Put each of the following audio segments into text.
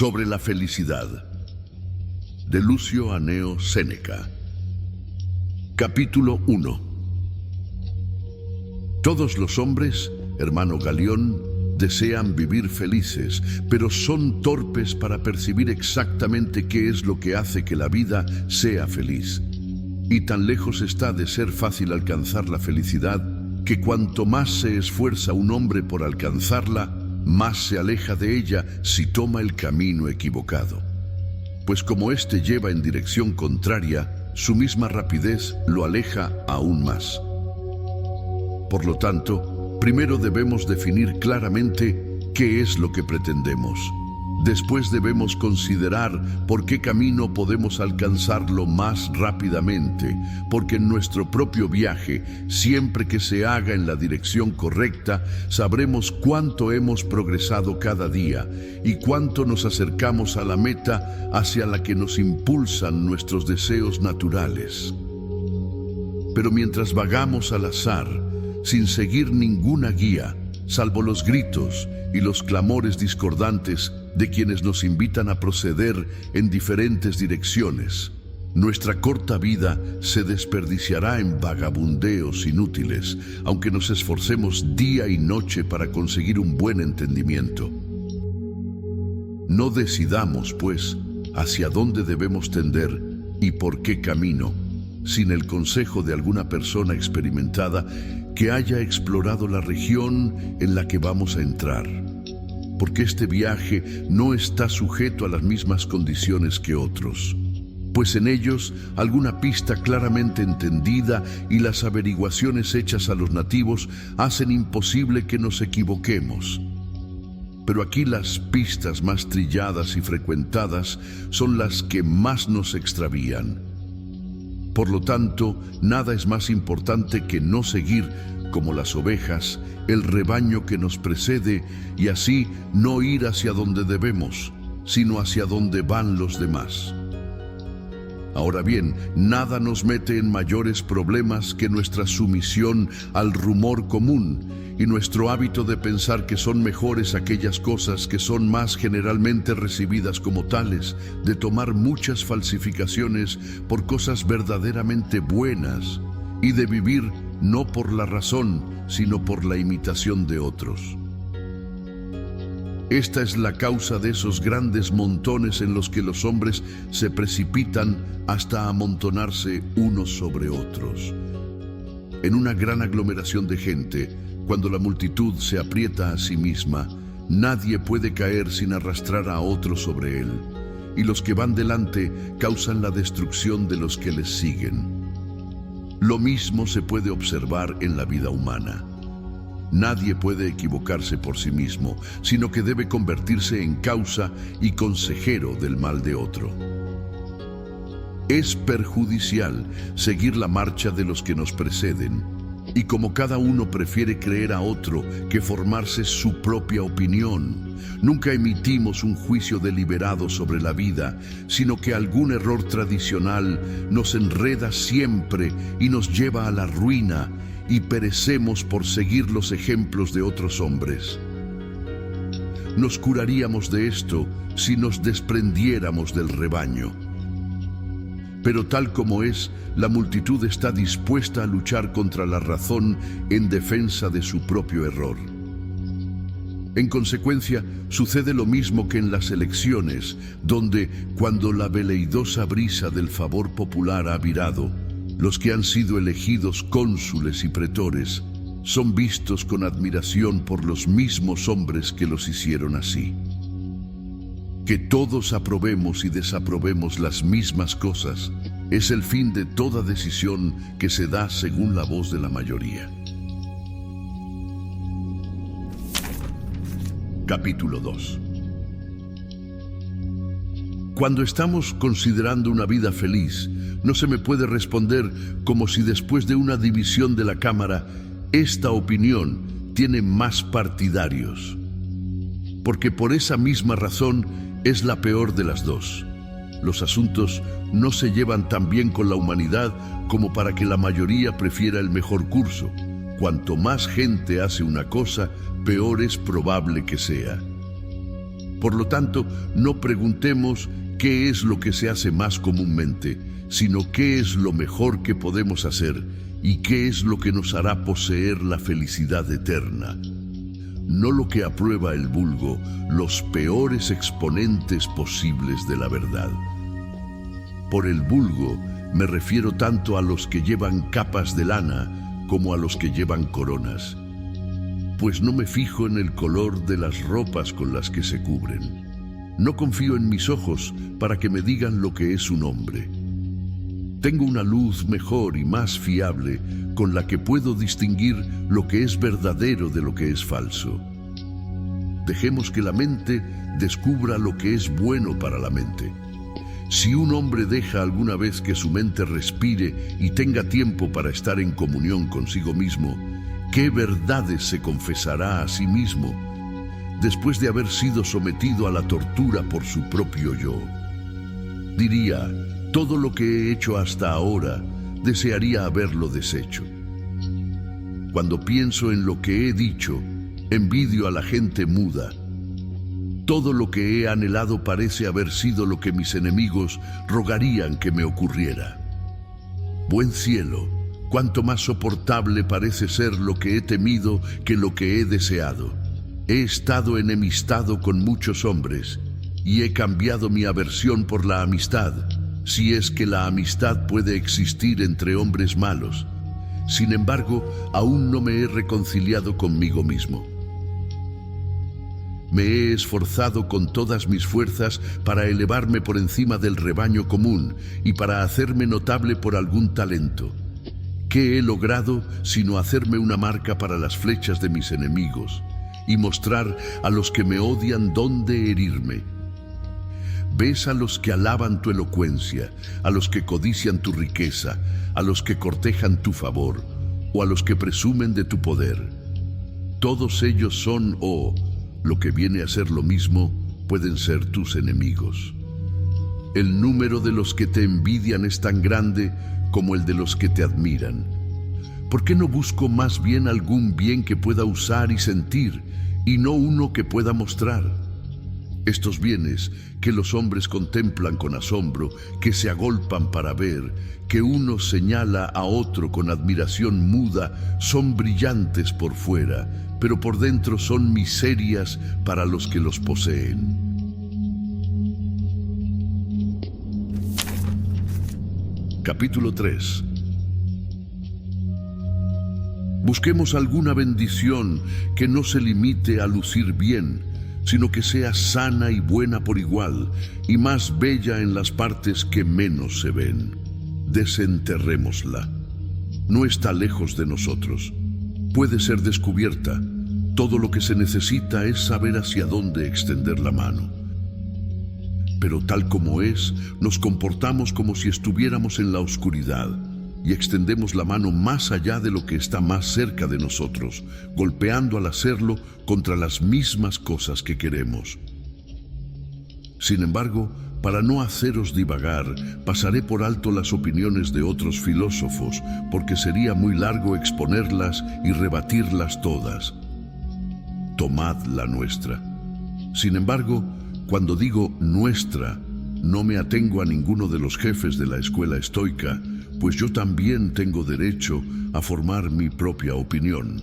Sobre la felicidad, de Lucio Anneo Séneca. Capítulo 1. Todos los hombres, hermano Galión, desean vivir felices, pero son torpes para percibir exactamente qué es lo que hace que la vida sea feliz. Y tan lejos está de ser fácil alcanzar la felicidad, que cuanto más se esfuerza un hombre por alcanzarla, más se aleja de ella si toma el camino equivocado. Pues como éste lleva en dirección contraria, su misma rapidez lo aleja aún más. Por lo tanto, primero debemos definir claramente qué es lo que pretendemos. Después debemos considerar por qué camino podemos alcanzarlo más rápidamente, porque en nuestro propio viaje, siempre que se haga en la dirección correcta, sabremos cuánto hemos progresado cada día y cuánto nos acercamos a la meta hacia la que nos impulsan nuestros deseos naturales. Pero mientras vagamos al azar, sin seguir ninguna guía, salvo los gritos y los clamores discordantes de quienes nos invitan a proceder en diferentes direcciones, nuestra corta vida se desperdiciará en vagabundeos inútiles, aunque nos esforcemos día y noche para conseguir un buen entendimiento. No decidamos, pues, hacia dónde debemos tender y por qué camino, sin el consejo de alguna persona experimentada que haya explorado la región en la que vamos a entrar. Porque este viaje no está sujeto a las mismas condiciones que otros, pues en ellos alguna pista claramente entendida y las averiguaciones hechas a los nativos hacen imposible que nos equivoquemos. Pero aquí las pistas más trilladas y frecuentadas son las que más nos extravían. Por lo tanto, nada es más importante que no seguir, como las ovejas, el rebaño que nos precede y así no ir hacia donde debemos, sino hacia donde van los demás. Ahora bien, nada nos mete en mayores problemas que nuestra sumisión al rumor común y nuestro hábito de pensar que son mejores aquellas cosas que son más generalmente recibidas como tales, de tomar muchas falsificaciones por cosas verdaderamente buenas y de vivir no por la razón, sino por la imitación de otros. Esta es la causa de esos grandes montones en los que los hombres se precipitan hasta amontonarse unos sobre otros. En una gran aglomeración de gente, cuando la multitud se aprieta a sí misma, nadie puede caer sin arrastrar a otro sobre él, y los que van delante causan la destrucción de los que les siguen. Lo mismo se puede observar en la vida humana. Nadie puede equivocarse por sí mismo, sino que debe convertirse en causa y consejero del mal de otro. Es perjudicial seguir la marcha de los que nos preceden, y como cada uno prefiere creer a otro que formarse su propia opinión, nunca emitimos un juicio deliberado sobre la vida, sino que algún error tradicional nos enreda siempre y nos lleva a la ruina, y perecemos por seguir los ejemplos de otros hombres. Nos curaríamos de esto si nos desprendiéramos del rebaño. Pero tal como es, la multitud está dispuesta a luchar contra la razón en defensa de su propio error. En consecuencia, sucede lo mismo que en las elecciones, donde, cuando la veleidosa brisa del favor popular ha virado, los que han sido elegidos cónsules y pretores son vistos con admiración por los mismos hombres que los hicieron así. Que todos aprobemos y desaprobemos las mismas cosas es el fin de toda decisión que se da según la voz de la mayoría. Capítulo 2. Cuando estamos considerando una vida feliz, no se me puede responder como si después de una división de la Cámara, esta opinión tiene más partidarios. Porque por esa misma razón es la peor de las dos. Los asuntos no se llevan tan bien con la humanidad como para que la mayoría prefiera el mejor curso. Cuanto más gente hace una cosa, peor es probable que sea. Por lo tanto, no preguntemos qué es lo que se hace más comúnmente, sino qué es lo mejor que podemos hacer y qué es lo que nos hará poseer la felicidad eterna. No lo que aprueba el vulgo, los peores exponentes posibles de la verdad. Por el vulgo me refiero tanto a los que llevan capas de lana como a los que llevan coronas, pues no me fijo en el color de las ropas con las que se cubren. No confío en mis ojos para que me digan lo que es un hombre. Tengo una luz mejor y más fiable con la que puedo distinguir lo que es verdadero de lo que es falso. Dejemos que la mente descubra lo que es bueno para la mente. Si un hombre deja alguna vez que su mente respire y tenga tiempo para estar en comunión consigo mismo, ¿qué verdades se confesará a sí mismo después de haber sido sometido a la tortura por su propio yo? Diría: todo lo que he hecho hasta ahora, desearía haberlo deshecho. Cuando pienso en lo que he dicho, envidio a la gente muda. Todo lo que he anhelado parece haber sido lo que mis enemigos rogarían que me ocurriera. Buen cielo, cuánto más soportable parece ser lo que he temido que lo que he deseado. He estado enemistado con muchos hombres y he cambiado mi aversión por la amistad, si es que la amistad puede existir entre hombres malos. Sin embargo, aún no me he reconciliado conmigo mismo. Me he esforzado con todas mis fuerzas para elevarme por encima del rebaño común y para hacerme notable por algún talento. ¿Qué he logrado sino hacerme una marca para las flechas de mis enemigos y mostrar a los que me odian dónde herirme? Ves a los que alaban tu elocuencia, a los que codician tu riqueza, a los que cortejan tu favor o a los que presumen de tu poder. Todos ellos son, lo que viene a ser lo mismo, pueden ser tus enemigos. El número de los que te envidian es tan grande como el de los que te admiran. ¿Por qué no busco más bien algún bien que pueda usar y sentir, y no uno que pueda mostrar? Estos bienes que los hombres contemplan con asombro, que se agolpan para ver, que uno señala a otro con admiración muda, son brillantes por fuera, pero por dentro son miserias para los que los poseen. Capítulo 3. Busquemos alguna bendición que no se limite a lucir bien, sino que sea sana y buena por igual, y más bella en las partes que menos se ven. Desenterrémosla. No está lejos de nosotros. Puede ser descubierta. Todo lo que se necesita es saber hacia dónde extender la mano. Pero tal como es, nos comportamos como si estuviéramos en la oscuridad y extendemos la mano más allá de lo que está más cerca de nosotros, golpeando al hacerlo contra las mismas cosas que queremos. Sin embargo, para no haceros divagar, pasaré por alto las opiniones de otros filósofos, porque sería muy largo exponerlas y rebatirlas todas. Tomad la nuestra. Sin embargo, cuando digo nuestra, no me atengo a ninguno de los jefes de la escuela estoica, pues yo también tengo derecho a formar mi propia opinión.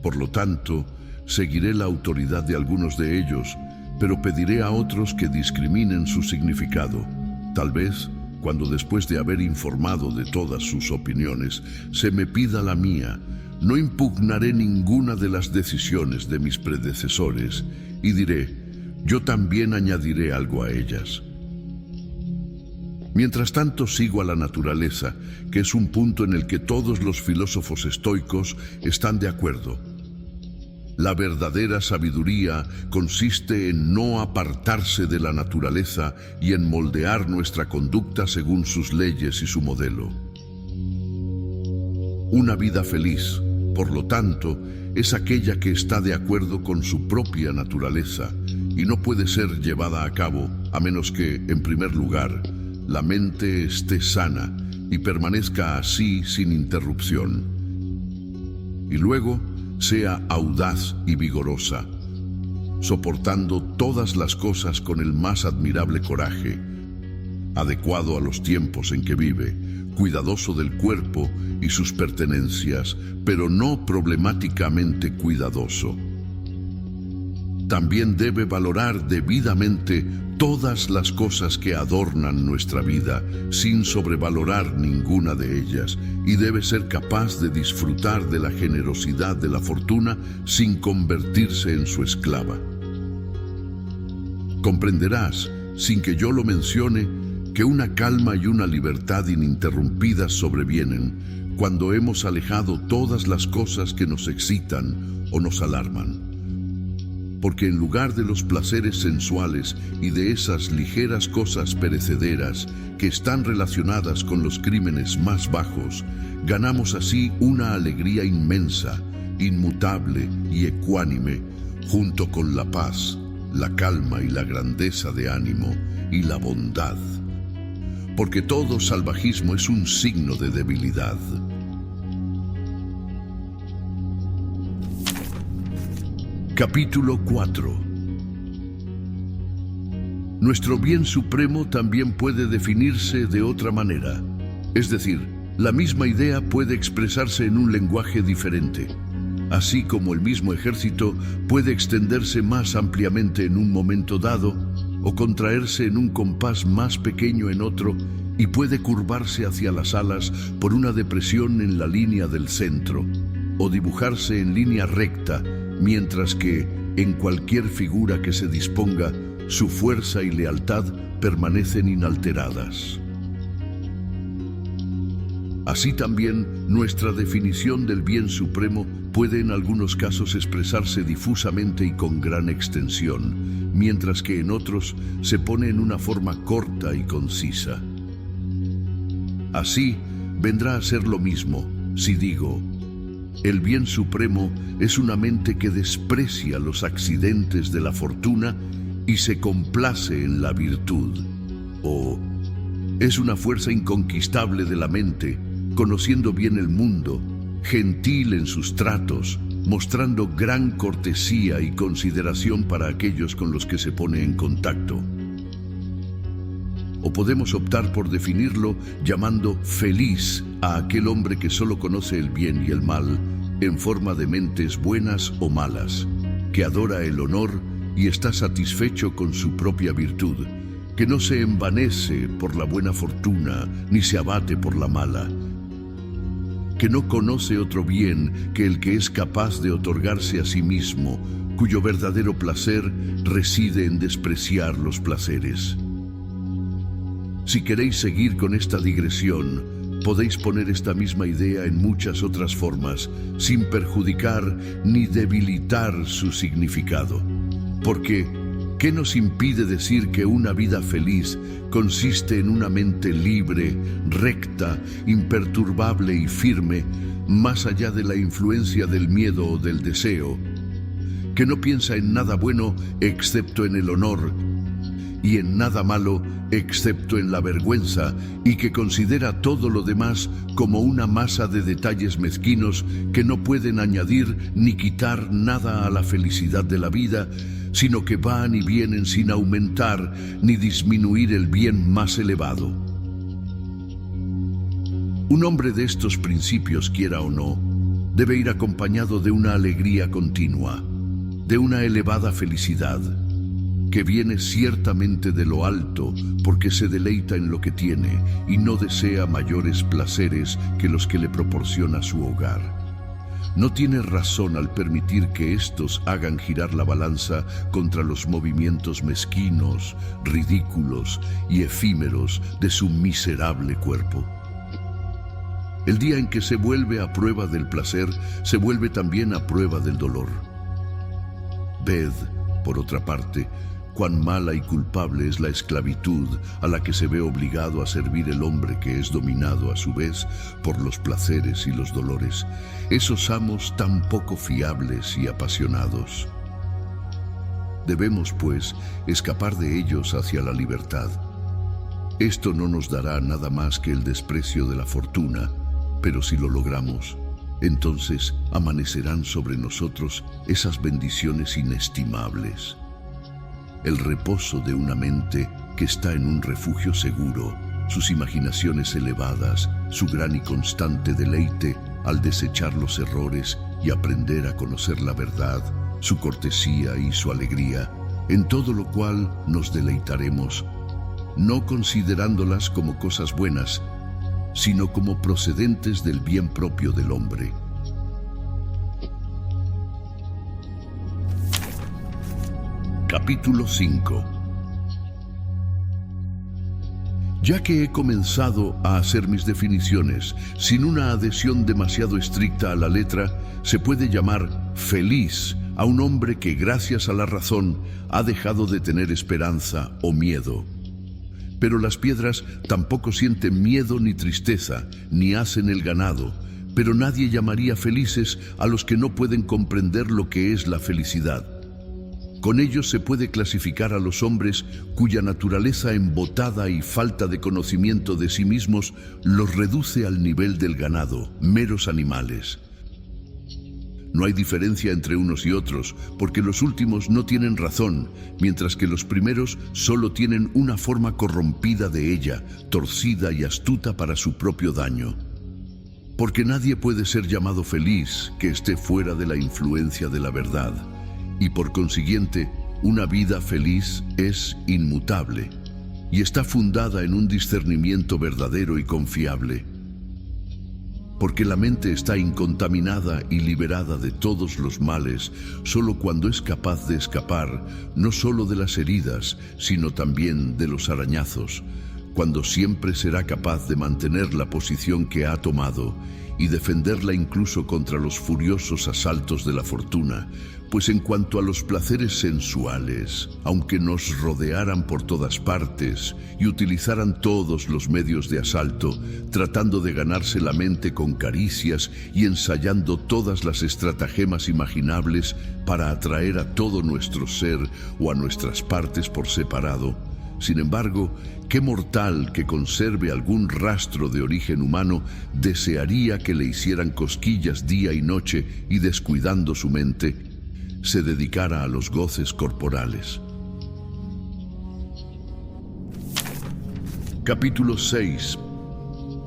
Por lo tanto, seguiré la autoridad de algunos de ellos, pero pediré a otros que discriminen su significado. Tal vez, cuando después de haber informado de todas sus opiniones, se me pida la mía, no impugnaré ninguna de las decisiones de mis predecesores y diré: yo también añadiré algo a ellas. Mientras tanto, sigo a la naturaleza, que es un punto en el que todos los filósofos estoicos están de acuerdo. La verdadera sabiduría consiste en no apartarse de la naturaleza y en moldear nuestra conducta según sus leyes y su modelo. Una vida feliz, por lo tanto, es aquella que está de acuerdo con su propia naturaleza y no puede ser llevada a cabo a menos que, en primer lugar, la mente esté sana y permanezca así sin interrupción, y luego sea audaz y vigorosa. soportando todas las cosas con el más admirable coraje, adecuado a los tiempos en que vive, cuidadoso del cuerpo y sus pertenencias, pero no problemáticamente cuidadoso. También debe valorar debidamente todas las cosas que adornan nuestra vida, sin sobrevalorar ninguna de ellas, y debe ser capaz de disfrutar de la generosidad de la fortuna sin convertirse en su esclava. Comprenderás, sin que yo lo mencione, que una calma y una libertad ininterrumpidas sobrevienen cuando hemos alejado todas las cosas que nos excitan o nos alarman. Porque en lugar de los placeres sensuales y de esas ligeras cosas perecederas que están relacionadas con los crímenes más bajos, ganamos así una alegría inmensa, inmutable y ecuánime, junto con la paz, la calma y la grandeza de ánimo y la bondad. Porque todo salvajismo es un signo de debilidad. Capítulo 4. Nuestro bien supremo también puede definirse de otra manera. Es decir, la misma idea puede expresarse en un lenguaje diferente. Así como el mismo ejército puede extenderse más ampliamente en un momento dado, o contraerse en un compás más pequeño en otro, y puede curvarse hacia las alas por una depresión en la línea del centro, o dibujarse en línea recta, mientras que, en cualquier figura que se disponga, su fuerza y lealtad permanecen inalteradas. Así también, nuestra definición del bien supremo puede en algunos casos expresarse difusamente y con gran extensión, mientras que en otros se pone en una forma corta y concisa. Así, vendrá a ser lo mismo si digo: el bien supremo es una mente que desprecia los accidentes de la fortuna y se complace en la virtud. O es una fuerza inconquistable de la mente, conociendo bien el mundo, gentil en sus tratos, mostrando gran cortesía y consideración para aquellos con los que se pone en contacto. O podemos optar por definirlo llamando feliz a aquel hombre que solo conoce el bien y el mal en forma de mentes buenas o malas, que adora el honor y está satisfecho con su propia virtud, que no se envanece por la buena fortuna ni se abate por la mala, que no conoce otro bien que el que es capaz de otorgarse a sí mismo, cuyo verdadero placer reside en despreciar los placeres. Si queréis seguir con esta digresión, podéis poner esta misma idea en muchas otras formas, sin perjudicar ni debilitar su significado. Porque, ¿qué nos impide decir que una vida feliz consiste en una mente libre, recta, imperturbable y firme, más allá de la influencia del miedo o del deseo, que no piensa en nada bueno excepto en el honor, y en nada malo excepto en la vergüenza, y que considera todo lo demás como una masa de detalles mezquinos que no pueden añadir ni quitar nada a la felicidad de la vida, sino que van y vienen sin aumentar ni disminuir el bien más elevado? Un hombre de estos principios, quiera o no, debe ir acompañado de una alegría continua, de una elevada felicidad, que viene ciertamente de lo alto porque se deleita en lo que tiene y no desea mayores placeres que los que le proporciona su hogar. No tiene razón al permitir que estos hagan girar la balanza contra los movimientos mezquinos, ridículos y efímeros de su miserable cuerpo. El día en que se vuelve a prueba del placer, se vuelve también a prueba del dolor. Ved, por otra parte, cuán mala y culpable es la esclavitud a la que se ve obligado a servir el hombre que es dominado a su vez por los placeres y los dolores, esos amos tan poco fiables y apasionados. Debemos, pues, escapar de ellos hacia la libertad. Esto no nos dará nada más que el desprecio de la fortuna, pero si lo logramos, Entonces amanecerán sobre nosotros esas bendiciones inestimables. El reposo de una mente que está en un refugio seguro, sus imaginaciones elevadas, su gran y constante deleite al desechar los errores y aprender a conocer la verdad, su cortesía y su alegría, en todo lo cual nos deleitaremos, no considerándolas como cosas buenas, sino como procedentes del bien propio del hombre. Capítulo 5. Ya que he comenzado a hacer mis definiciones sin una adhesión demasiado estricta a la letra, se puede llamar feliz a un hombre que gracias a la razón ha dejado de tener esperanza o miedo. Pero las piedras tampoco sienten miedo ni tristeza, ni hacen el ganado, pero nadie llamaría felices a los que no pueden comprender lo que es la felicidad. Con ellos se puede clasificar a los hombres cuya naturaleza embotada y falta de conocimiento de sí mismos los reduce al nivel del ganado, meros animales. No hay diferencia entre unos y otros, porque los últimos no tienen razón, mientras que los primeros solo tienen una forma corrompida de ella, torcida y astuta para su propio daño. Porque nadie puede ser llamado feliz que esté fuera de la influencia de la verdad. Y por consiguiente, una vida feliz es inmutable y está fundada en un discernimiento verdadero y confiable. Porque la mente está incontaminada y liberada de todos los males solo cuando es capaz de escapar no solo de las heridas, sino también de los arañazos, cuando siempre será capaz de mantener la posición que ha tomado y defenderla incluso contra los furiosos asaltos de la fortuna, pues en cuanto a los placeres sensuales, aunque nos rodearan por todas partes y utilizaran todos los medios de asalto, tratando de ganarse la mente con caricias y ensayando todas las estratagemas imaginables para atraer a todo nuestro ser o a nuestras partes por separado, sin embargo, ¿qué mortal que conserve algún rastro de origen humano desearía que le hicieran cosquillas día y noche y, descuidando su mente, se dedicara a los goces corporales? Capítulo 6.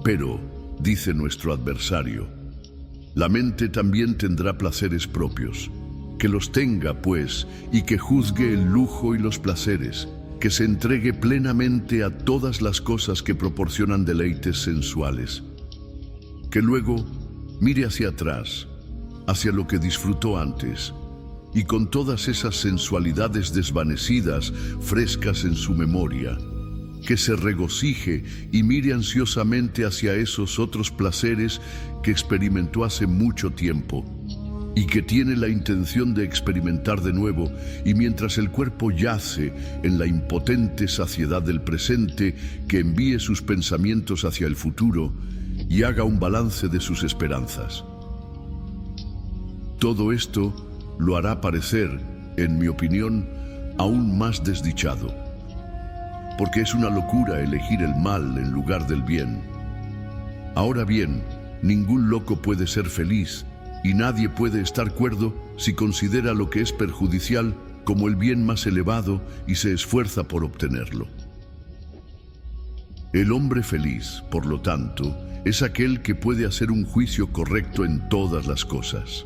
Pero, dice nuestro adversario, la mente también tendrá placeres propios. Que los tenga, pues, y que juzgue el lujo y los placeres, que se entregue plenamente a todas las cosas que proporcionan deleites sensuales. Que luego mire hacia atrás, hacia lo que disfrutó antes, y con todas esas sensualidades desvanecidas, frescas en su memoria, que se regocije y mire ansiosamente hacia esos otros placeres que experimentó hace mucho tiempo, y que tiene la intención de experimentar de nuevo, y mientras el cuerpo yace en la impotente saciedad del presente, que envíe sus pensamientos hacia el futuro y haga un balance de sus esperanzas. Todo esto lo hará parecer, en mi opinión, aún más desdichado, porque es una locura elegir el mal en lugar del bien. Ahora bien, ningún loco puede ser feliz, y nadie puede estar cuerdo si considera lo que es perjudicial como el bien más elevado y se esfuerza por obtenerlo. El hombre feliz, por lo tanto, es aquel que puede hacer un juicio correcto en todas las cosas.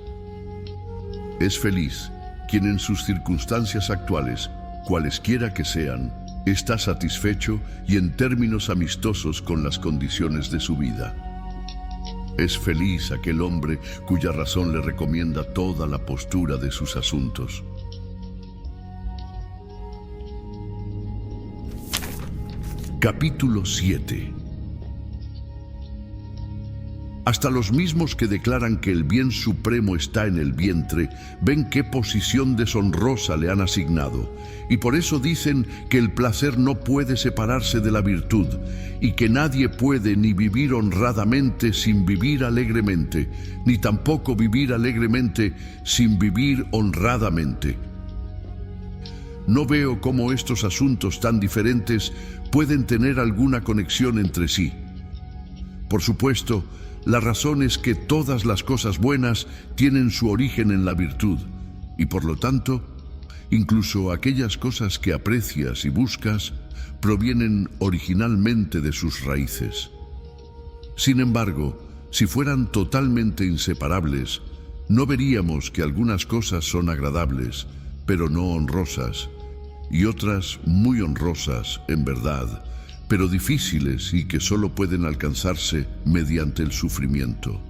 Es feliz quien en sus circunstancias actuales, cualesquiera que sean, está satisfecho y en términos amistosos con las condiciones de su vida. Es feliz aquel hombre cuya razón le recomienda toda la postura de sus asuntos. Capítulo 7. Hasta los mismos que declaran que el bien supremo está en el vientre, ven qué posición deshonrosa le han asignado, y por eso dicen que el placer no puede separarse de la virtud, y que nadie puede ni vivir honradamente sin vivir alegremente, ni tampoco vivir alegremente sin vivir honradamente. No veo cómo estos asuntos tan diferentes pueden tener alguna conexión entre sí. Por supuesto, La razón es que todas las cosas buenas tienen su origen en la virtud, y por lo tanto, incluso aquellas cosas que aprecias y buscas provienen originalmente de sus raíces. Sin embargo, si fueran totalmente inseparables, no veríamos que algunas cosas son agradables, pero no honrosas, y otras muy honrosas en verdad, pero difíciles y que solo pueden alcanzarse mediante el sufrimiento.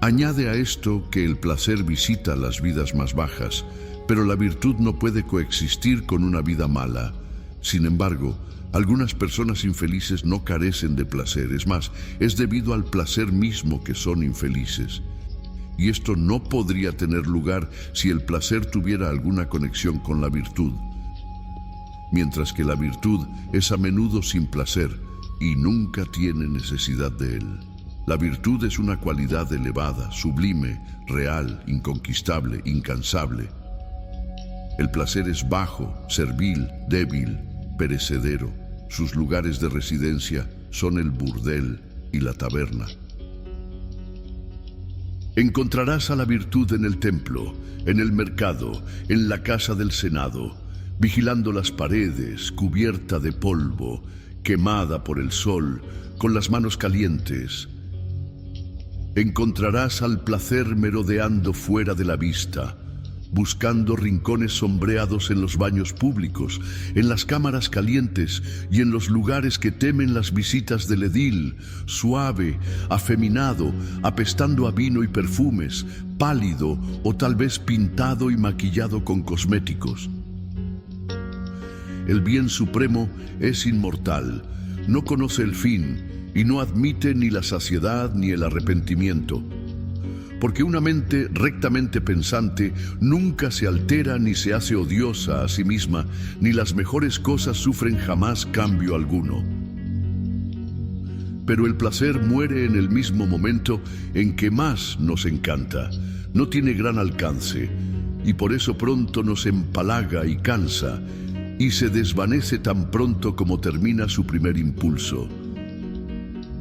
Añade a esto que el placer visita las vidas más bajas, pero la virtud no puede coexistir con una vida mala. Sin embargo, algunas personas infelices no carecen de placer, es más, es debido al placer mismo que son infelices. Y esto no podría tener lugar si el placer tuviera alguna conexión con la virtud. Mientras que la virtud es a menudo sin placer y nunca tiene necesidad de él. La virtud es una cualidad elevada, sublime, real, inconquistable, incansable. El placer es bajo, servil, débil, perecedero. Sus lugares de residencia son el burdel y la taberna. Encontrarás a la virtud en el templo, en el mercado, en la casa del Senado, vigilando las paredes, cubierta de polvo, quemada por el sol, con las manos calientes. Encontrarás al placer merodeando fuera de la vista, buscando rincones sombreados en los baños públicos, en las cámaras calientes y en los lugares que temen las visitas del edil, suave, afeminado, apestando a vino y perfumes, pálido o tal vez pintado y maquillado con cosméticos. El bien supremo es inmortal, no conoce el fin y no admite ni la saciedad ni el arrepentimiento. Porque una mente rectamente pensante nunca se altera ni se hace odiosa a sí misma, ni las mejores cosas sufren jamás cambio alguno. Pero el placer muere en el mismo momento en que más nos encanta, no tiene gran alcance, y por eso pronto nos empalaga y cansa, y se desvanece tan pronto como termina su primer impulso.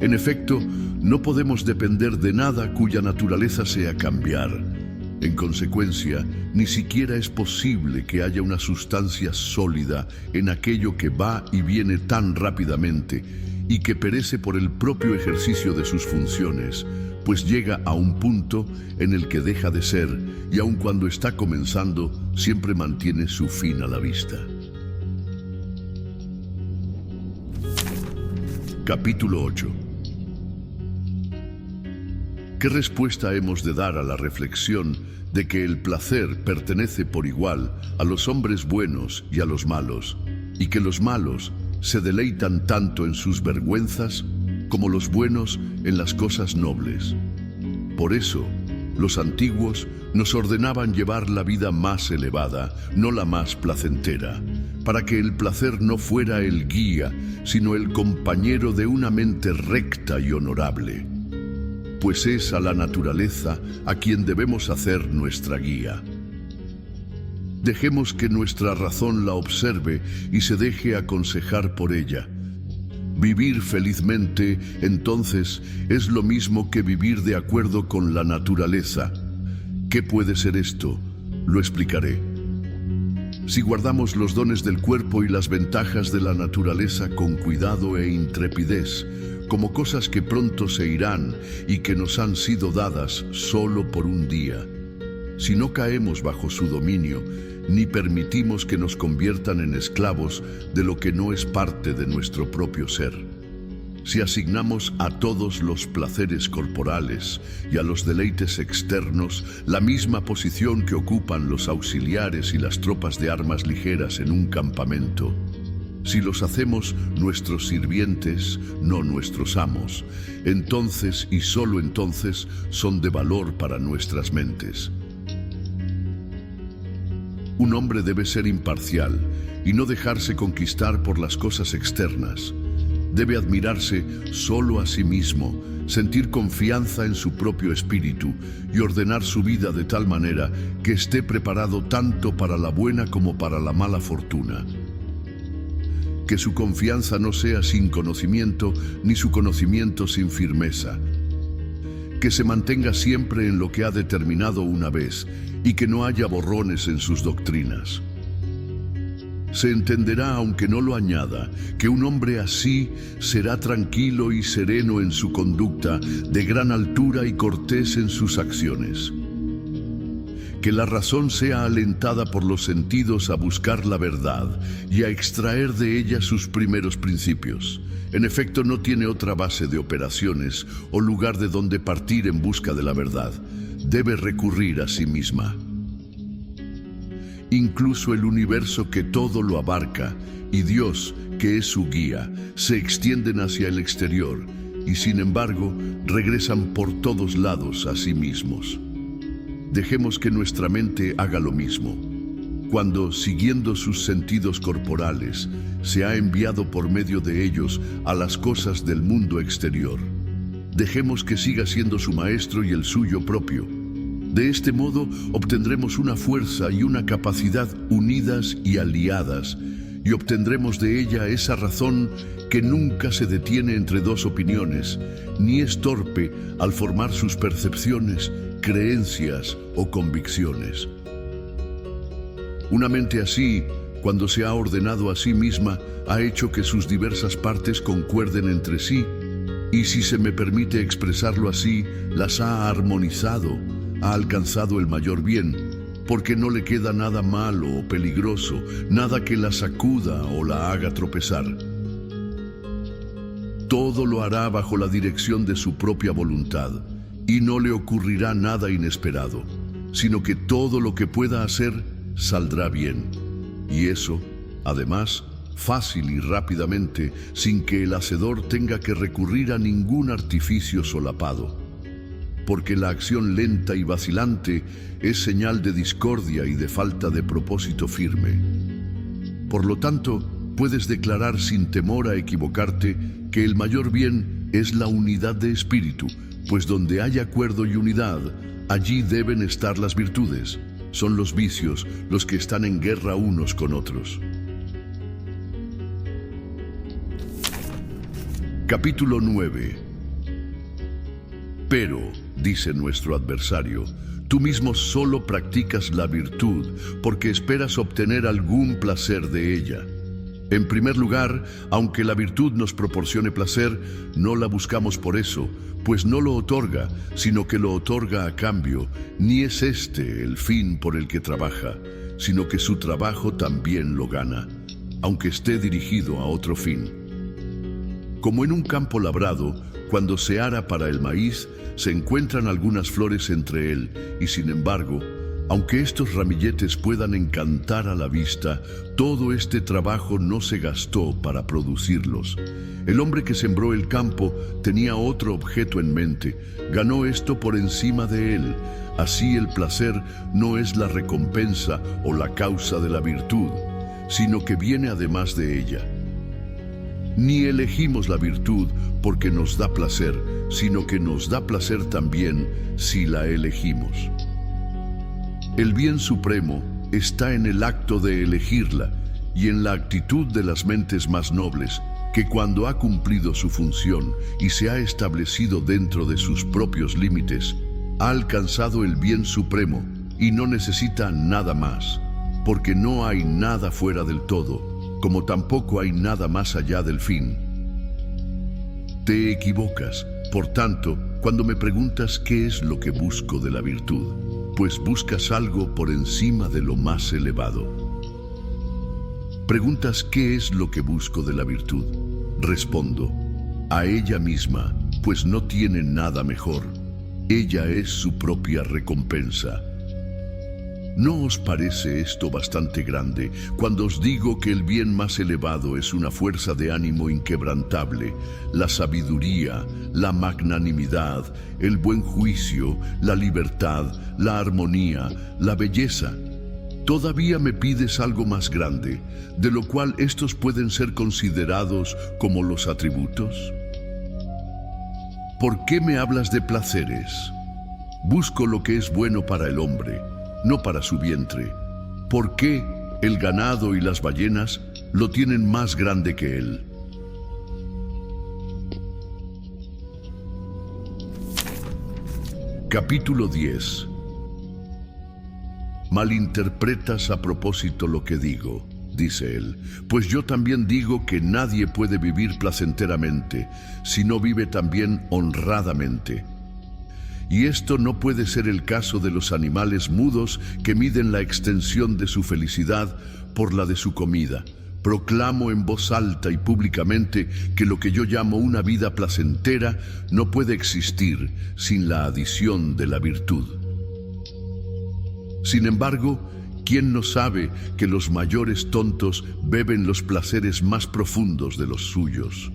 En efecto, no podemos depender de nada cuya naturaleza sea cambiar. En consecuencia, ni siquiera es posible que haya una sustancia sólida en aquello que va y viene tan rápidamente y que perece por el propio ejercicio de sus funciones, pues llega a un punto en el que deja de ser y aun cuando está comenzando, siempre mantiene su fin a la vista. Capítulo 8. ¿Qué respuesta hemos de dar a la reflexión de que el placer pertenece por igual a los hombres buenos y a los malos, y que los malos se deleitan tanto en sus vergüenzas como los buenos en las cosas nobles? Por eso, los antiguos nos ordenaban llevar la vida más elevada, no la más placentera, para que el placer no fuera el guía, sino el compañero de una mente recta y honorable. Pues es a la naturaleza a quien debemos hacer nuestra guía. Dejemos que nuestra razón la observe y se deje aconsejar por ella. Vivir felizmente, entonces, es lo mismo que vivir de acuerdo con la naturaleza. ¿Qué puede ser esto? Lo explicaré. Si guardamos los dones del cuerpo y las ventajas de la naturaleza con cuidado e intrepidez, como cosas que pronto se irán y que nos han sido dadas solo por un día, si no caemos bajo su dominio, ni permitimos que nos conviertan en esclavos de lo que no es parte de nuestro propio ser, si asignamos a todos los placeres corporales y a los deleites externos la misma posición que ocupan los auxiliares y las tropas de armas ligeras en un campamento, si los hacemos nuestros sirvientes, no nuestros amos, entonces y solo entonces son de valor para nuestras mentes. Un hombre debe ser imparcial y no dejarse conquistar por las cosas externas. Debe admirarse solo a sí mismo, sentir confianza en su propio espíritu y ordenar su vida de tal manera que esté preparado tanto para la buena como para la mala fortuna. que su confianza no sea sin conocimiento, ni su conocimiento sin firmeza. Que se mantenga siempre en lo que ha determinado una vez, y que no haya borrones en sus doctrinas. Se entenderá, aunque no lo añada, que un hombre así será tranquilo y sereno en su conducta, de gran altura y cortés en sus acciones. Que la razón sea alentada por los sentidos a buscar la verdad y a extraer de ella sus primeros principios. En efecto, no tiene otra base de operaciones o lugar de donde partir en busca de la verdad. Debe recurrir a sí misma. Incluso el universo, que todo lo abarca, y Dios, que es su guía, se extienden hacia el exterior y, sin embargo, regresan por todos lados a sí mismos. Dejemos que nuestra mente haga lo mismo. Cuando, siguiendo sus sentidos corporales, se ha enviado por medio de ellos a las cosas del mundo exterior, dejemos que siga siendo su maestro y el suyo propio. De este modo obtendremos una fuerza y una capacidad unidas y aliadas, y obtendremos de ella esa razón que nunca se detiene entre dos opiniones, ni es torpe al formar sus percepciones, creencias o convicciones. Una mente así, cuando se ha ordenado a sí misma, ha hecho que sus diversas partes concuerden entre sí, y, si se me permite expresarlo así, las ha armonizado, ha alcanzado el mayor bien, porque no le queda nada malo o peligroso, nada que la sacuda o la haga tropezar. Todo lo hará bajo la dirección de su propia voluntad, y no le ocurrirá nada inesperado, sino que todo lo que pueda hacer saldrá bien. Y eso, además, fácil y rápidamente, sin que el hacedor tenga que recurrir a ningún artificio solapado. Porque la acción lenta y vacilante es señal de discordia y de falta de propósito firme. Por lo tanto, puedes declarar sin temor a equivocarte que el mayor bien es la unidad de espíritu, pues donde hay acuerdo y unidad, allí deben estar las virtudes. Son los vicios los que están en guerra unos con otros. Capítulo 9. Pero, dice nuestro adversario, tú mismo solo practicas la virtud porque esperas obtener algún placer de ella. En primer lugar, aunque la virtud nos proporcione placer, no la buscamos por eso, pues no lo otorga, sino que lo otorga a cambio. Ni es este el fin por el que trabaja, sino que su trabajo también lo gana, aunque esté dirigido a otro fin. Como en un campo labrado, cuando se ara para el maíz, se encuentran algunas flores entre él, y sin embargo, aunque estos ramilletes puedan encantar a la vista, todo este trabajo no se gastó para producirlos. El hombre que sembró el campo tenía otro objeto en mente, ganó esto por encima de él. Así el placer no es la recompensa o la causa de la virtud, sino que viene además de ella. Ni elegimos la virtud porque nos da placer, sino que nos da placer también si la elegimos. El bien supremo está en el acto de elegirla y en la actitud de las mentes más nobles, que cuando ha cumplido su función y se ha establecido dentro de sus propios límites, ha alcanzado el bien supremo y no necesita nada más, porque no hay nada fuera del todo, como tampoco hay nada más allá del fin. Te equivocas, por tanto, cuando me preguntas qué es lo que busco de la virtud, pues buscas algo por encima de lo más elevado. Preguntas qué es lo que busco de la virtud. Respondo, a ella misma, pues no tiene nada mejor. Ella es su propia recompensa. ¿No os parece esto bastante grande cuando os digo que el bien más elevado es una fuerza de ánimo inquebrantable, la sabiduría, la magnanimidad, el buen juicio, la libertad, la armonía, la belleza? Todavía me pides algo más grande, de lo cual estos pueden ser considerados como los atributos. ¿Por qué me hablas de placeres? Busco lo que es bueno para el hombre, no para su vientre. ¿Por qué el ganado y las ballenas lo tienen más grande que él. Capítulo 10. Malinterpretas a propósito lo que digo, dice él, pues yo también digo que nadie puede vivir placenteramente si no vive también honradamente. Y esto no puede ser el caso de los animales mudos que miden la extensión de su felicidad por la de su comida. Proclamo en voz alta y públicamente que lo que yo llamo una vida placentera no puede existir sin la adición de la virtud. Sin embargo, ¿quién no sabe que los mayores tontos beben los placeres más profundos de los suyos?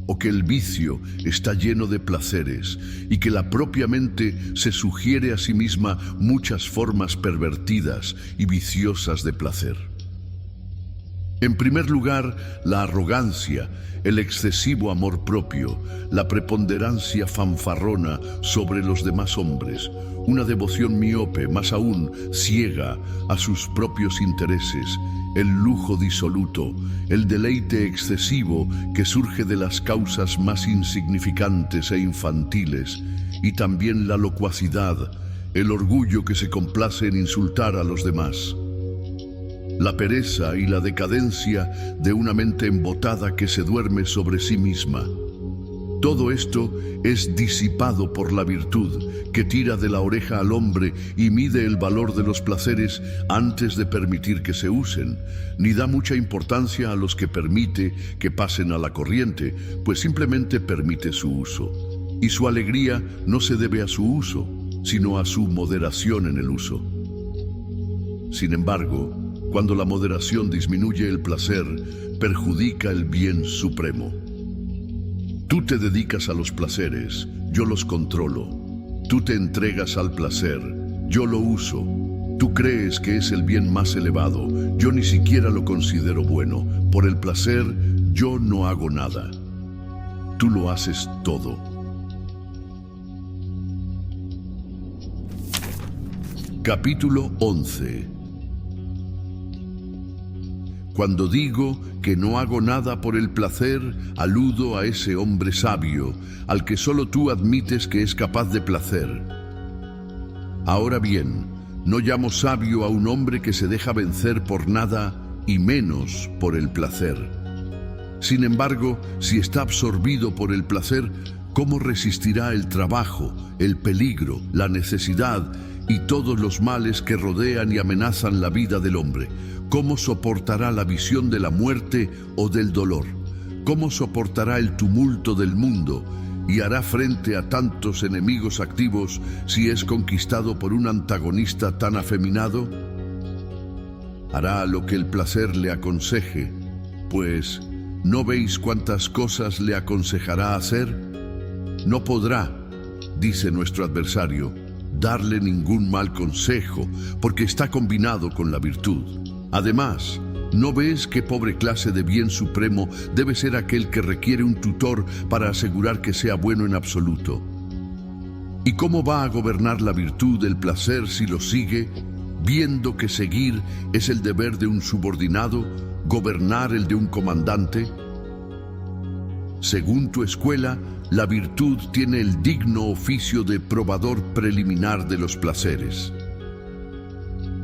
O que el vicio está lleno de placeres y que la propia mente se sugiere a sí misma muchas formas pervertidas y viciosas de placer. En primer lugar, la arrogancia, el excesivo amor propio, la preponderancia fanfarrona sobre los demás hombres, una devoción miope, más aún ciega a sus propios intereses, el lujo disoluto, el deleite excesivo que surge de las causas más insignificantes e infantiles, y también la locuacidad, el orgullo que se complace en insultar a los demás. La pereza y la decadencia de una mente embotada que se duerme sobre sí misma. Todo esto es disipado por la virtud, que tira de la oreja al hombre y mide el valor de los placeres antes de permitir que se usen, ni da mucha importancia a los que permite que pasen a la corriente, pues simplemente permite su uso. Y su alegría no se debe a su uso, sino a su moderación en el uso. Sin embargo, cuando la moderación disminuye el placer, perjudica el bien supremo. Tú te dedicas a los placeres, yo los controlo. Tú te entregas al placer, yo lo uso. Tú crees que es el bien más elevado, yo ni siquiera lo considero bueno. Por el placer, yo no hago nada. Tú lo haces todo. Capítulo 11. Cuando digo que no hago nada por el placer, aludo a ese hombre sabio, al que solo tú admites que es capaz de placer. Ahora bien, no llamo sabio a un hombre que se deja vencer por nada y menos por el placer. Sin embargo, si está absorbido por el placer, ¿cómo resistirá el trabajo, el peligro, la necesidad y todos los males que rodean y amenazan la vida del hombre? ¿Cómo soportará la visión de la muerte o del dolor? ¿Cómo soportará el tumulto del mundo y hará frente a tantos enemigos activos si es conquistado por un antagonista tan afeminado? Hará lo que el placer le aconseje, pues ¿no veis cuántas cosas le aconsejará hacer? No podrá, dice nuestro adversario, darle ningún mal consejo, porque está combinado con la virtud. Además, ¿no ves qué pobre clase de bien supremo debe ser aquel que requiere un tutor para asegurar que sea bueno en absoluto? ¿Y cómo va a gobernar la virtud del placer si lo sigue, viendo que seguir es el deber de un subordinado, gobernar el de un comandante? Según tu escuela, la virtud tiene el digno oficio de probador preliminar de los placeres.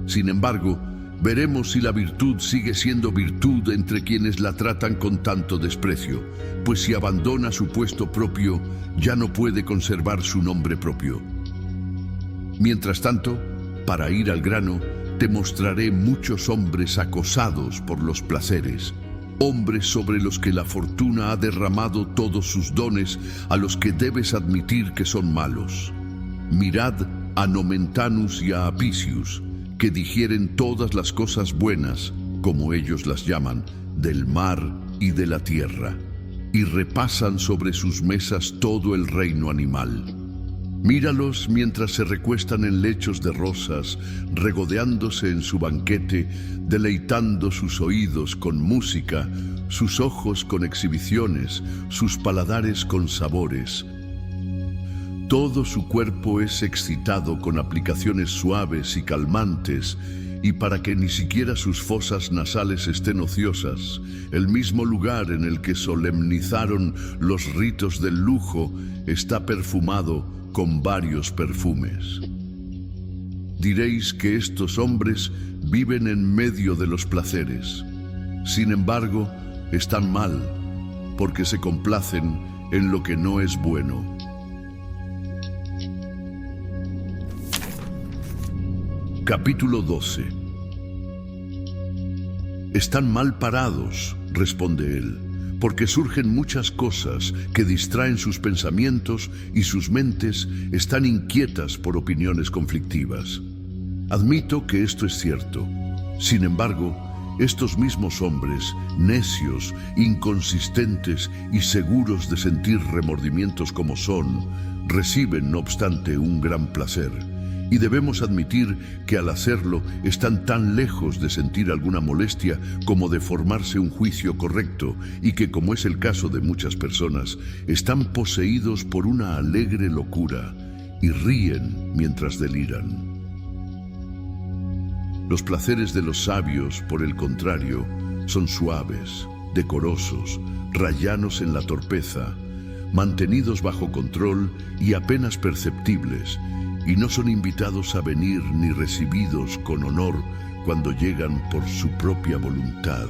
Sin embargo, veremos si la virtud sigue siendo virtud entre quienes la tratan con tanto desprecio, pues si abandona su puesto propio, ya no puede conservar su nombre propio. Mientras tanto, para ir al grano, te mostraré muchos hombres acosados por los placeres, hombres sobre los que la fortuna ha derramado todos sus dones, a los que debes admitir que son malos. Mirad a Nomentanus y a Apicius, que digieren todas las cosas buenas, como ellos las llaman, del mar y de la tierra, y repasan sobre sus mesas todo el reino animal. Míralos mientras se recuestan en lechos de rosas, regodeándose en su banquete, deleitando sus oídos con música, sus ojos con exhibiciones, sus paladares con sabores. Todo su cuerpo es excitado con aplicaciones suaves y calmantes, y para que ni siquiera sus fosas nasales estén ociosas, el mismo lugar en el que solemnizaron los ritos del lujo está perfumado con varios perfumes. Diréis que estos hombres viven en medio de los placeres. Sin embargo, están mal, porque se complacen en lo que no es bueno. Capítulo 12. Están mal parados, responde él, porque surgen muchas cosas que distraen sus pensamientos y sus mentes están inquietas por opiniones conflictivas. Admito que esto es cierto. Sin embargo, estos mismos hombres, necios, inconsistentes y seguros de sentir remordimientos como son, reciben, no obstante, un gran placer. Y debemos admitir que al hacerlo están tan lejos de sentir alguna molestia como de formarse un juicio correcto y que, como es el caso de muchas personas, están poseídos por una alegre locura y ríen mientras deliran. Los placeres de los sabios, por el contrario, son suaves, decorosos, rayanos en la torpeza, mantenidos bajo control y apenas perceptibles, y no son invitados a venir ni recibidos con honor cuando llegan por su propia voluntad,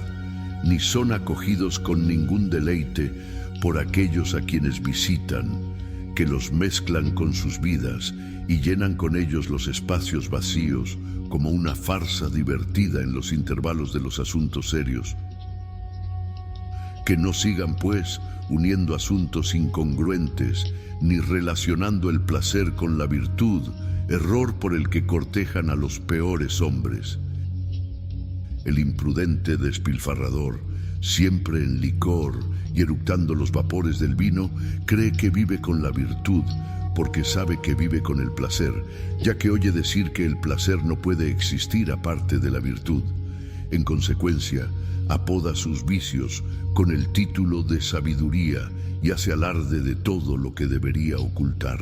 ni son acogidos con ningún deleite por aquellos a quienes visitan, que los mezclan con sus vidas y llenan con ellos los espacios vacíos como una farsa divertida en los intervalos de los asuntos serios. Que no sigan, pues, uniendo asuntos incongruentes, ni relacionando el placer con la virtud, error por el que cortejan a los peores hombres. El imprudente despilfarrador, siempre en licor y eructando los vapores del vino, cree que vive con la virtud, porque sabe que vive con el placer, ya que oye decir que el placer no puede existir aparte de la virtud. En consecuencia, apoda sus vicios con el título de sabiduría y hace alarde de todo lo que debería ocultar.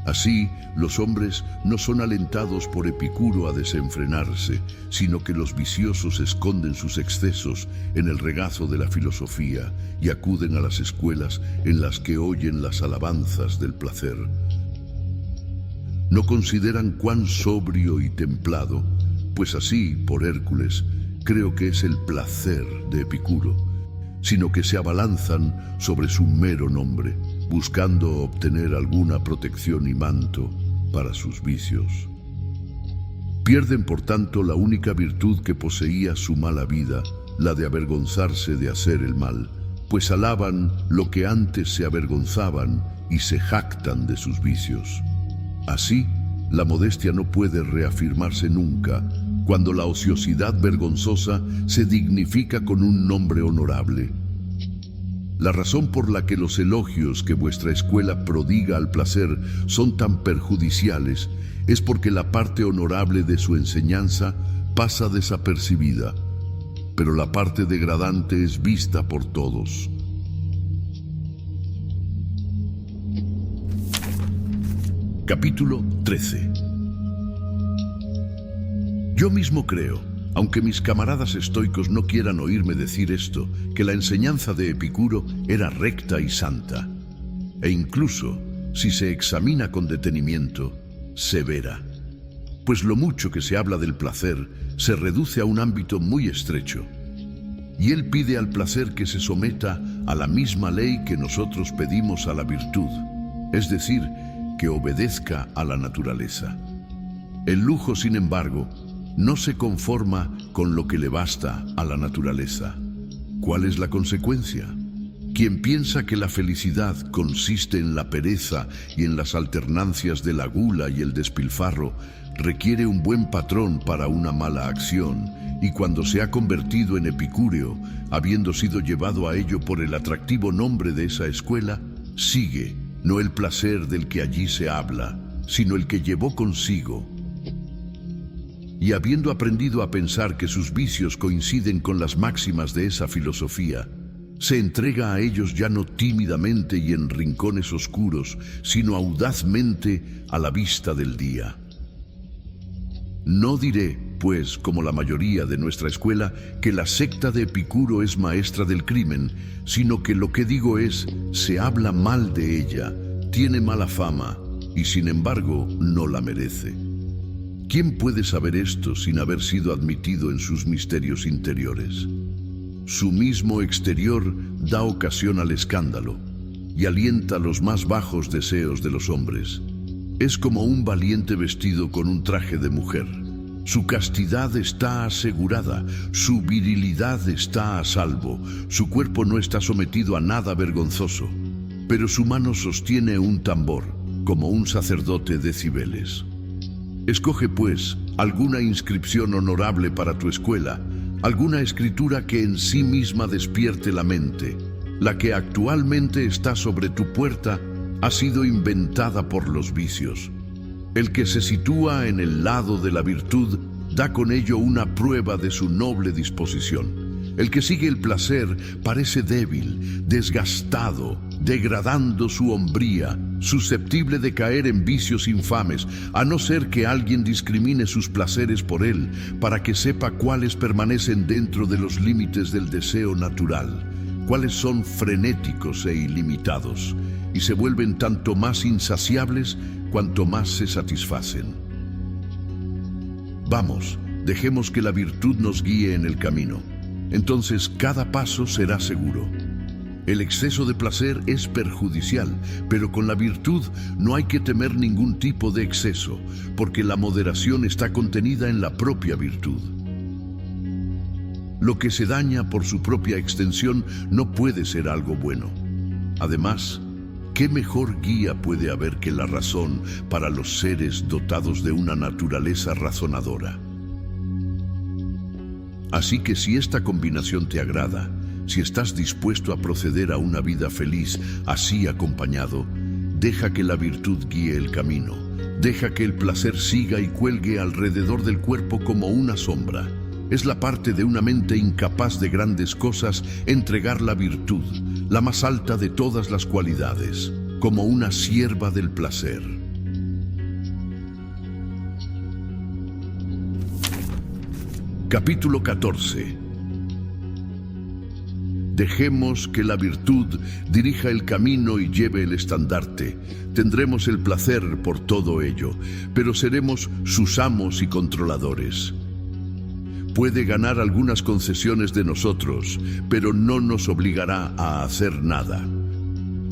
Así, los hombres no son alentados por Epicuro a desenfrenarse, sino que los viciosos esconden sus excesos en el regazo de la filosofía y acuden a las escuelas en las que oyen las alabanzas del placer. No consideran cuán sobrio y templado, pues así, por Hércules, creo que es el placer de Epicuro, sino que se abalanzan sobre su mero nombre, buscando obtener alguna protección y manto para sus vicios. Pierden, por tanto, la única virtud que poseía su mala vida, la de avergonzarse de hacer el mal, pues alaban lo que antes se avergonzaban y se jactan de sus vicios. Así, la modestia no puede reafirmarse nunca, cuando la ociosidad vergonzosa se dignifica con un nombre honorable. La razón por la que los elogios que vuestra escuela prodiga al placer son tan perjudiciales es porque la parte honorable de su enseñanza pasa desapercibida, pero la parte degradante es vista por todos. Capítulo 13. Yo mismo creo, aunque mis camaradas estoicos no quieran oírme decir esto, que la enseñanza de Epicuro era recta y santa, e incluso, si se examina con detenimiento, severa, pues lo mucho que se habla del placer se reduce a un ámbito muy estrecho, y él pide al placer que se someta a la misma ley que nosotros pedimos a la virtud, es decir, que obedezca a la naturaleza. El lujo, sin embargo, no se conforma con lo que le basta a la naturaleza. ¿Cuál es la consecuencia? Quien piensa que la felicidad consiste en la pereza y en las alternancias de la gula y el despilfarro, requiere un buen patrón para una mala acción, y cuando se ha convertido en epicúreo, habiendo sido llevado a ello por el atractivo nombre de esa escuela, sigue no el placer del que allí se habla, sino el que llevó consigo. Y habiendo aprendido a pensar que sus vicios coinciden con las máximas de esa filosofía, se entrega a ellos ya no tímidamente y en rincones oscuros, sino audazmente a la vista del día. No diré, pues, como la mayoría de nuestra escuela, que la secta de Epicuro es maestra del crimen, sino que lo que digo es, se habla mal de ella, tiene mala fama, y sin embargo no la merece. ¿Quién puede saber esto sin haber sido admitido en sus misterios interiores? Su mismo exterior da ocasión al escándalo y alienta los más bajos deseos de los hombres. Es como un valiente vestido con un traje de mujer. Su castidad está asegurada, su virilidad está a salvo, su cuerpo no está sometido a nada vergonzoso, pero su mano sostiene un tambor, como un sacerdote de Cibeles. Escoge, pues, alguna inscripción honorable para tu escuela, alguna escritura que en sí misma despierte la mente. La que actualmente está sobre tu puerta ha sido inventada por los vicios. El que se sitúa en el lado de la virtud da con ello una prueba de su noble disposición. El que sigue el placer parece débil, desgastado, degradando su hombría, susceptible de caer en vicios infames, a no ser que alguien discrimine sus placeres por él, para que sepa cuáles permanecen dentro de los límites del deseo natural, cuáles son frenéticos e ilimitados, y se vuelven tanto más insaciables cuanto más se satisfacen. Vamos, dejemos que la virtud nos guíe en el camino. Entonces cada paso será seguro. El exceso de placer es perjudicial, pero con la virtud no hay que temer ningún tipo de exceso, porque la moderación está contenida en la propia virtud. Lo que se daña por su propia extensión no puede ser algo bueno. Además, ¿qué mejor guía puede haber que la razón para los seres dotados de una naturaleza razonadora? Así que si esta combinación te agrada, si estás dispuesto a proceder a una vida feliz así acompañado, deja que la virtud guíe el camino, deja que el placer siga y cuelgue alrededor del cuerpo como una sombra. Es la parte de una mente incapaz de grandes cosas entregar la virtud, la más alta de todas las cualidades, como una sierva del placer. Capítulo 14. Dejemos que la virtud dirija el camino y lleve el estandarte. Tendremos el placer por todo ello, pero seremos sus amos y controladores. Puede ganar algunas concesiones de nosotros, pero no nos obligará a hacer nada.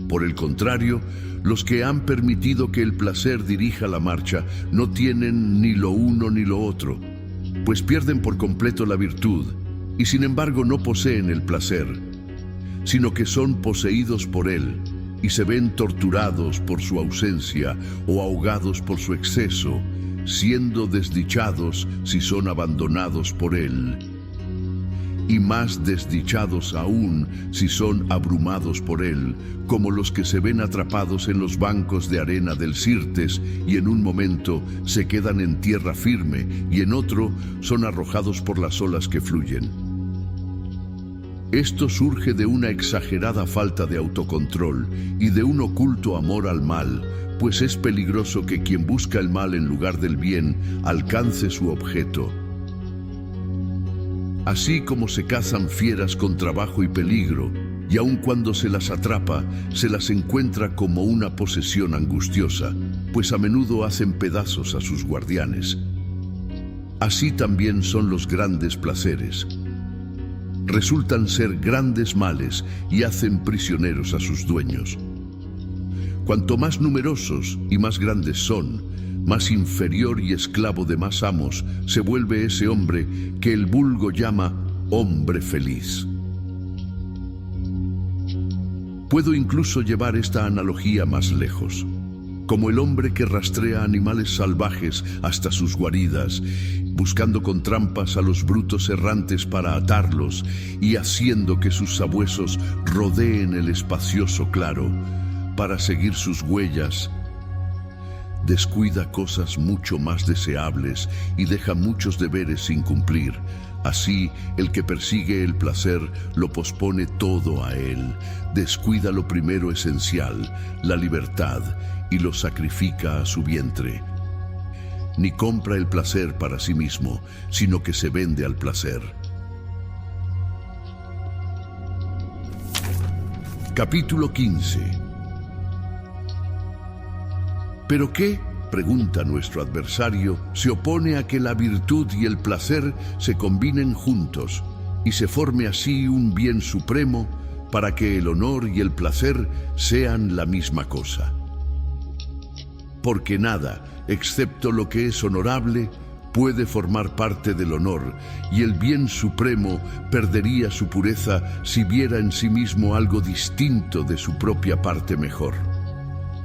Por el contrario, los que han permitido que el placer dirija la marcha no tienen ni lo uno ni lo otro, pues pierden por completo la virtud y sin embargo no poseen el placer, sino que son poseídos por él y se ven torturados por su ausencia o ahogados por su exceso, siendo desdichados si son abandonados por él, y más desdichados aún si son abrumados por él, como los que se ven atrapados en los bancos de arena del Sirtes y en un momento se quedan en tierra firme y en otro son arrojados por las olas que fluyen. Esto surge de una exagerada falta de autocontrol y de un oculto amor al mal, pues es peligroso que quien busca el mal en lugar del bien alcance su objeto. Así como se cazan fieras con trabajo y peligro, y aun cuando se las atrapa, se las encuentra como una posesión angustiosa, pues a menudo hacen pedazos a sus guardianes. Así también son los grandes placeres. Resultan ser grandes males y hacen prisioneros a sus dueños. Cuanto más numerosos y más grandes son, más inferior y esclavo de más amos se vuelve ese hombre que el vulgo llama hombre feliz. Puedo incluso llevar esta analogía más lejos. Como el hombre que rastrea animales salvajes hasta sus guaridas, buscando con trampas a los brutos errantes para atarlos y haciendo que sus sabuesos rodeen el espacioso claro para seguir sus huellas, descuida cosas mucho más deseables y deja muchos deberes sin cumplir. Así, el que persigue el placer lo pospone todo a él, descuida lo primero esencial, la libertad, y lo sacrifica a su vientre. ni compra el placer para sí mismo, sino que se vende al placer. Capítulo 15. ¿Pero qué? Pregunta nuestro adversario, se opone a que la virtud y el placer se combinen juntos y se forme así un bien supremo para que el honor y el placer sean la misma cosa. Porque nada, excepto lo que es honorable, puede formar parte del honor, y el bien supremo perdería su pureza si viera en sí mismo algo distinto de su propia parte mejor.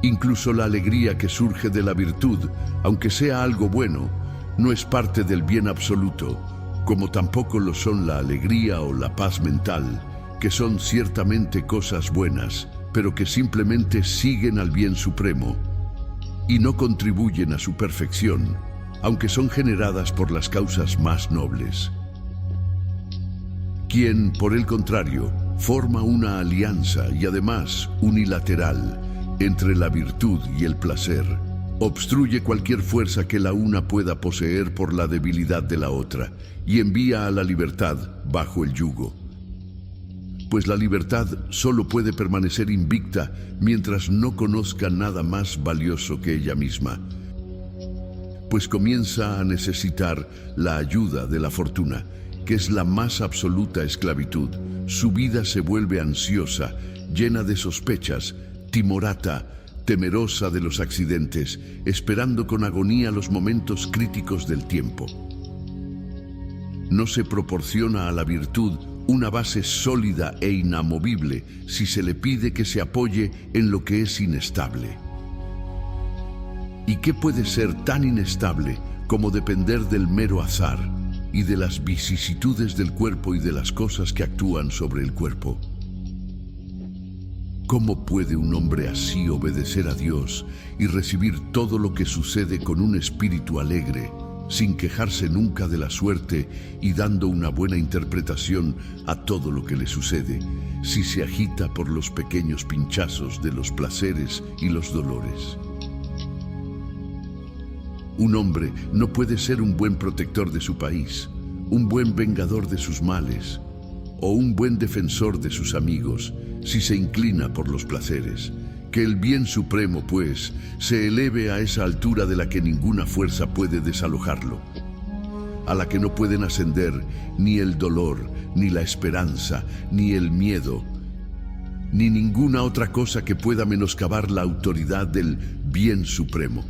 Incluso la alegría que surge de la virtud, aunque sea algo bueno, no es parte del bien absoluto, como tampoco lo son la alegría o la paz mental, que son ciertamente cosas buenas, pero que simplemente siguen al bien supremo y no contribuyen a su perfección, aunque son generadas por las causas más nobles. Quien, por el contrario, forma una alianza y además unilateral entre la virtud y el placer, obstruye cualquier fuerza que la una pueda poseer por la debilidad de la otra y envía a la libertad bajo el yugo. Pues la libertad solo puede permanecer invicta mientras no conozca nada más valioso que ella misma, pues comienza a necesitar la ayuda de la fortuna, que es la más absoluta esclavitud. Su vida se vuelve ansiosa, llena de sospechas, timorata, temerosa de los accidentes, esperando con agonía los momentos críticos del tiempo. No se proporciona a la virtud una base sólida e inamovible si se le pide que se apoye en lo que es inestable. ¿Y qué puede ser tan inestable como depender del mero azar y de las vicisitudes del cuerpo y de las cosas que actúan sobre el cuerpo? ¿Cómo puede un hombre así obedecer a Dios y recibir todo lo que sucede con un espíritu alegre, sin quejarse nunca de la suerte y dando una buena interpretación a todo lo que le sucede, si se agita por los pequeños pinchazos de los placeres y los dolores? Un hombre no puede ser un buen protector de su país, un buen vengador de sus males, o un buen defensor de sus amigos, si se inclina por los placeres. Que el bien supremo, pues, se eleve a esa altura de la que ninguna fuerza puede desalojarlo, a la que no pueden ascender ni el dolor, ni la esperanza, ni el miedo, ni ninguna otra cosa que pueda menoscabar la autoridad del bien supremo.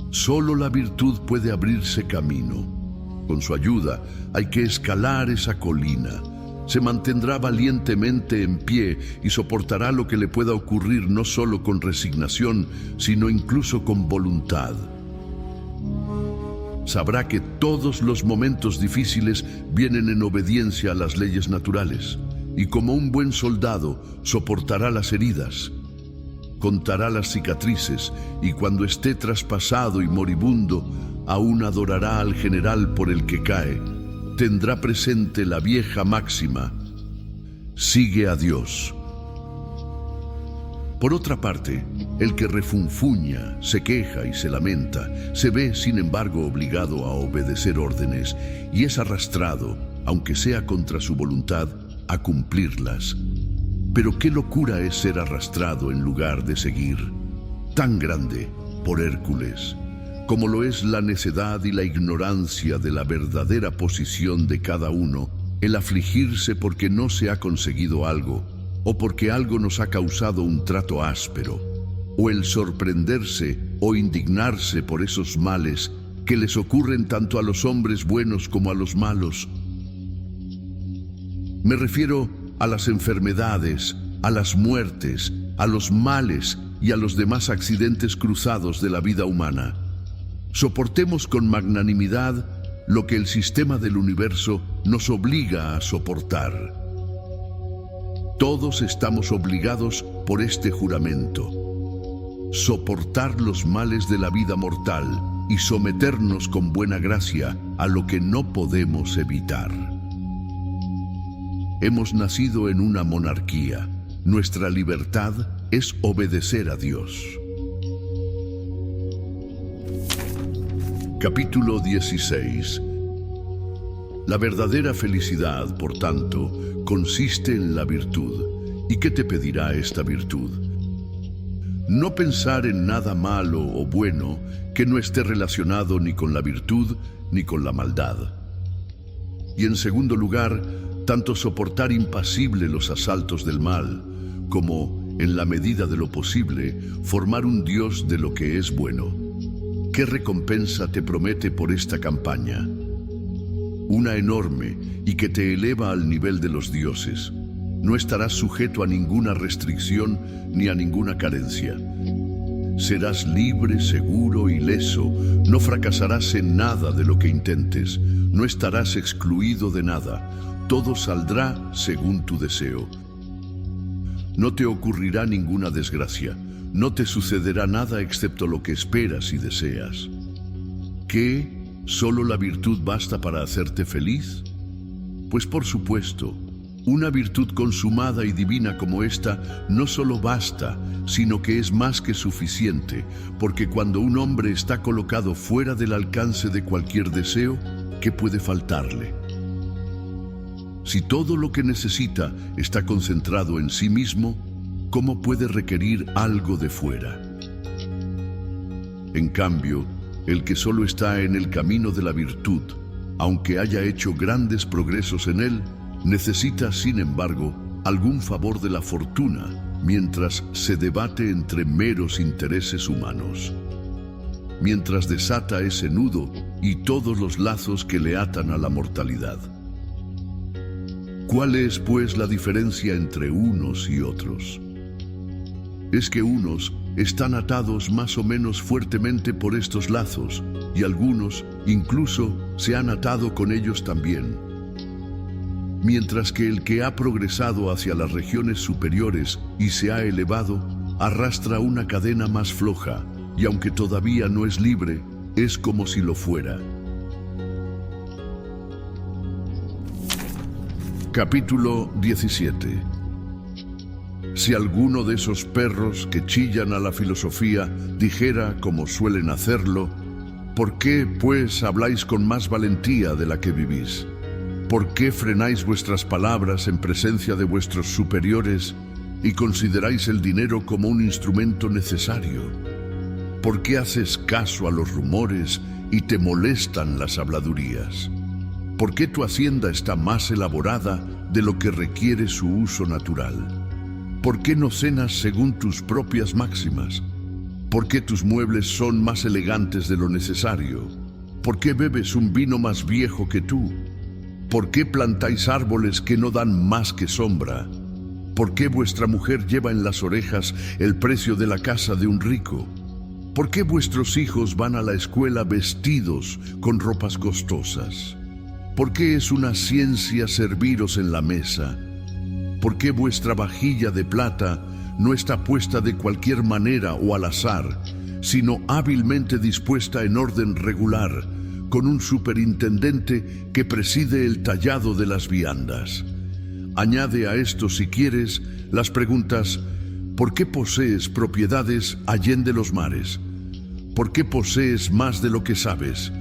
Solo la virtud puede abrirse camino. Con su ayuda hay que escalar esa colina. Se mantendrá valientemente en pie y soportará lo que le pueda ocurrir no solo con resignación, sino incluso con voluntad. Sabrá que todos los momentos difíciles vienen en obediencia a las leyes naturales, y como un buen soldado soportará las heridas, contará las cicatrices, y cuando esté traspasado y moribundo, aún adorará al general por el que cae. Tendrá presente la vieja máxima: sigue a Dios. Por otra parte, el que refunfuña, se queja y se lamenta, se ve, sin embargo, obligado a obedecer órdenes y es arrastrado, aunque sea contra su voluntad, a cumplirlas. Pero qué locura es ser arrastrado en lugar de seguir. Tan grande, por Hércules, como lo es la necedad y la ignorancia de la verdadera posición de cada uno, el afligirse porque no se ha conseguido algo, o porque algo nos ha causado un trato áspero, o el sorprenderse o indignarse por esos males que les ocurren tanto a los hombres buenos como a los malos. Me refiero a las enfermedades, a las muertes, a los males y a los demás accidentes cruzados de la vida humana. Soportemos con magnanimidad lo que el sistema del universo nos obliga a soportar. Todos estamos obligados por este juramento: soportar los males de la vida mortal y someternos con buena gracia a lo que no podemos evitar. Hemos nacido en una monarquía. Nuestra libertad es obedecer a Dios. Capítulo 16. La verdadera felicidad, por tanto, consiste en la virtud. ¿Y qué te pedirá esta virtud? No pensar en nada malo o bueno que no esté relacionado ni con la virtud ni con la maldad. Y en segundo lugar, tanto soportar impasible los asaltos del mal, como, en la medida de lo posible, formar un Dios de lo que es bueno. ¿Qué recompensa te promete por esta campaña? Una enorme y que te eleva al nivel de los dioses. No estarás sujeto a ninguna restricción ni a ninguna carencia. Serás libre, seguro, ileso. No fracasarás en nada de lo que intentes. No estarás excluido de nada. Todo saldrá según tu deseo. No te ocurrirá ninguna desgracia. No te sucederá nada excepto lo que esperas y deseas. ¿Qué? ¿Solo la virtud basta para hacerte feliz? Pues por supuesto, una virtud consumada y divina como esta no solo basta, sino que es más que suficiente, porque cuando un hombre está colocado fuera del alcance de cualquier deseo, ¿qué puede faltarle? Si todo lo que necesita está concentrado en sí mismo, ¿cómo puede requerir algo de fuera? En cambio, el que solo está en el camino de la virtud, aunque haya hecho grandes progresos en él, necesita, sin embargo, algún favor de la fortuna, mientras se debate entre meros intereses humanos. Mientras desata ese nudo y todos los lazos que le atan a la mortalidad. ¿Cuál es, pues, la diferencia entre unos y otros? Es que unos están atados más o menos fuertemente por estos lazos, y algunos incluso se han atado con ellos también. Mientras que el que ha progresado hacia las regiones superiores y se ha elevado, arrastra una cadena más floja, y aunque todavía no es libre, es como si lo fuera. Capítulo 17. Si alguno de esos perros que chillan a la filosofía dijera, como suelen hacerlo, ¿por qué, pues, habláis con más valentía de la que vivís? ¿Por qué frenáis vuestras palabras en presencia de vuestros superiores y consideráis el dinero como un instrumento necesario? ¿Por qué haces caso a los rumores y te molestan las habladurías? ¿Por qué tu hacienda está más elaborada de lo que requiere su uso natural? ¿Por qué no cenas según tus propias máximas? ¿Por qué tus muebles son más elegantes de lo necesario? ¿Por qué bebes un vino más viejo que tú? ¿Por qué plantáis árboles que no dan más que sombra? ¿Por qué vuestra mujer lleva en las orejas el precio de la casa de un rico? ¿Por qué vuestros hijos van a la escuela vestidos con ropas costosas? ¿Por qué es una ciencia serviros en la mesa? ¿Por qué vuestra vajilla de plata no está puesta de cualquier manera o al azar, sino hábilmente dispuesta en orden regular, con un superintendente que preside el tallado de las viandas? Añade a esto, si quieres, las preguntas: ¿por qué posees propiedades allende los mares? ¿Por qué posees más de lo que sabes?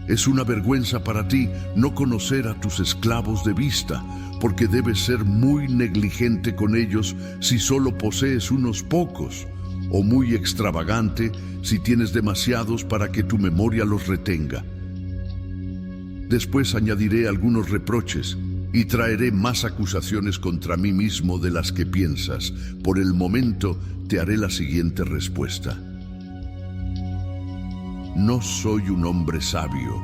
Es una vergüenza para ti no conocer a tus esclavos de vista, porque debes ser muy negligente con ellos si solo posees unos pocos, o muy extravagante si tienes demasiados para que tu memoria los retenga. Después añadiré algunos reproches y traeré más acusaciones contra mí mismo de las que piensas. Por el momento te haré la siguiente respuesta. No soy un hombre sabio,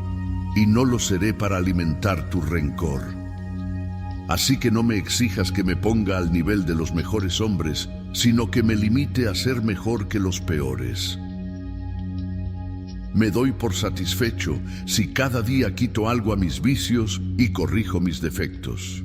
y no lo seré para alimentar tu rencor. Así que no me exijas que me ponga al nivel de los mejores hombres, sino que me limite a ser mejor que los peores. Me doy por satisfecho si cada día quito algo a mis vicios y corrijo mis defectos.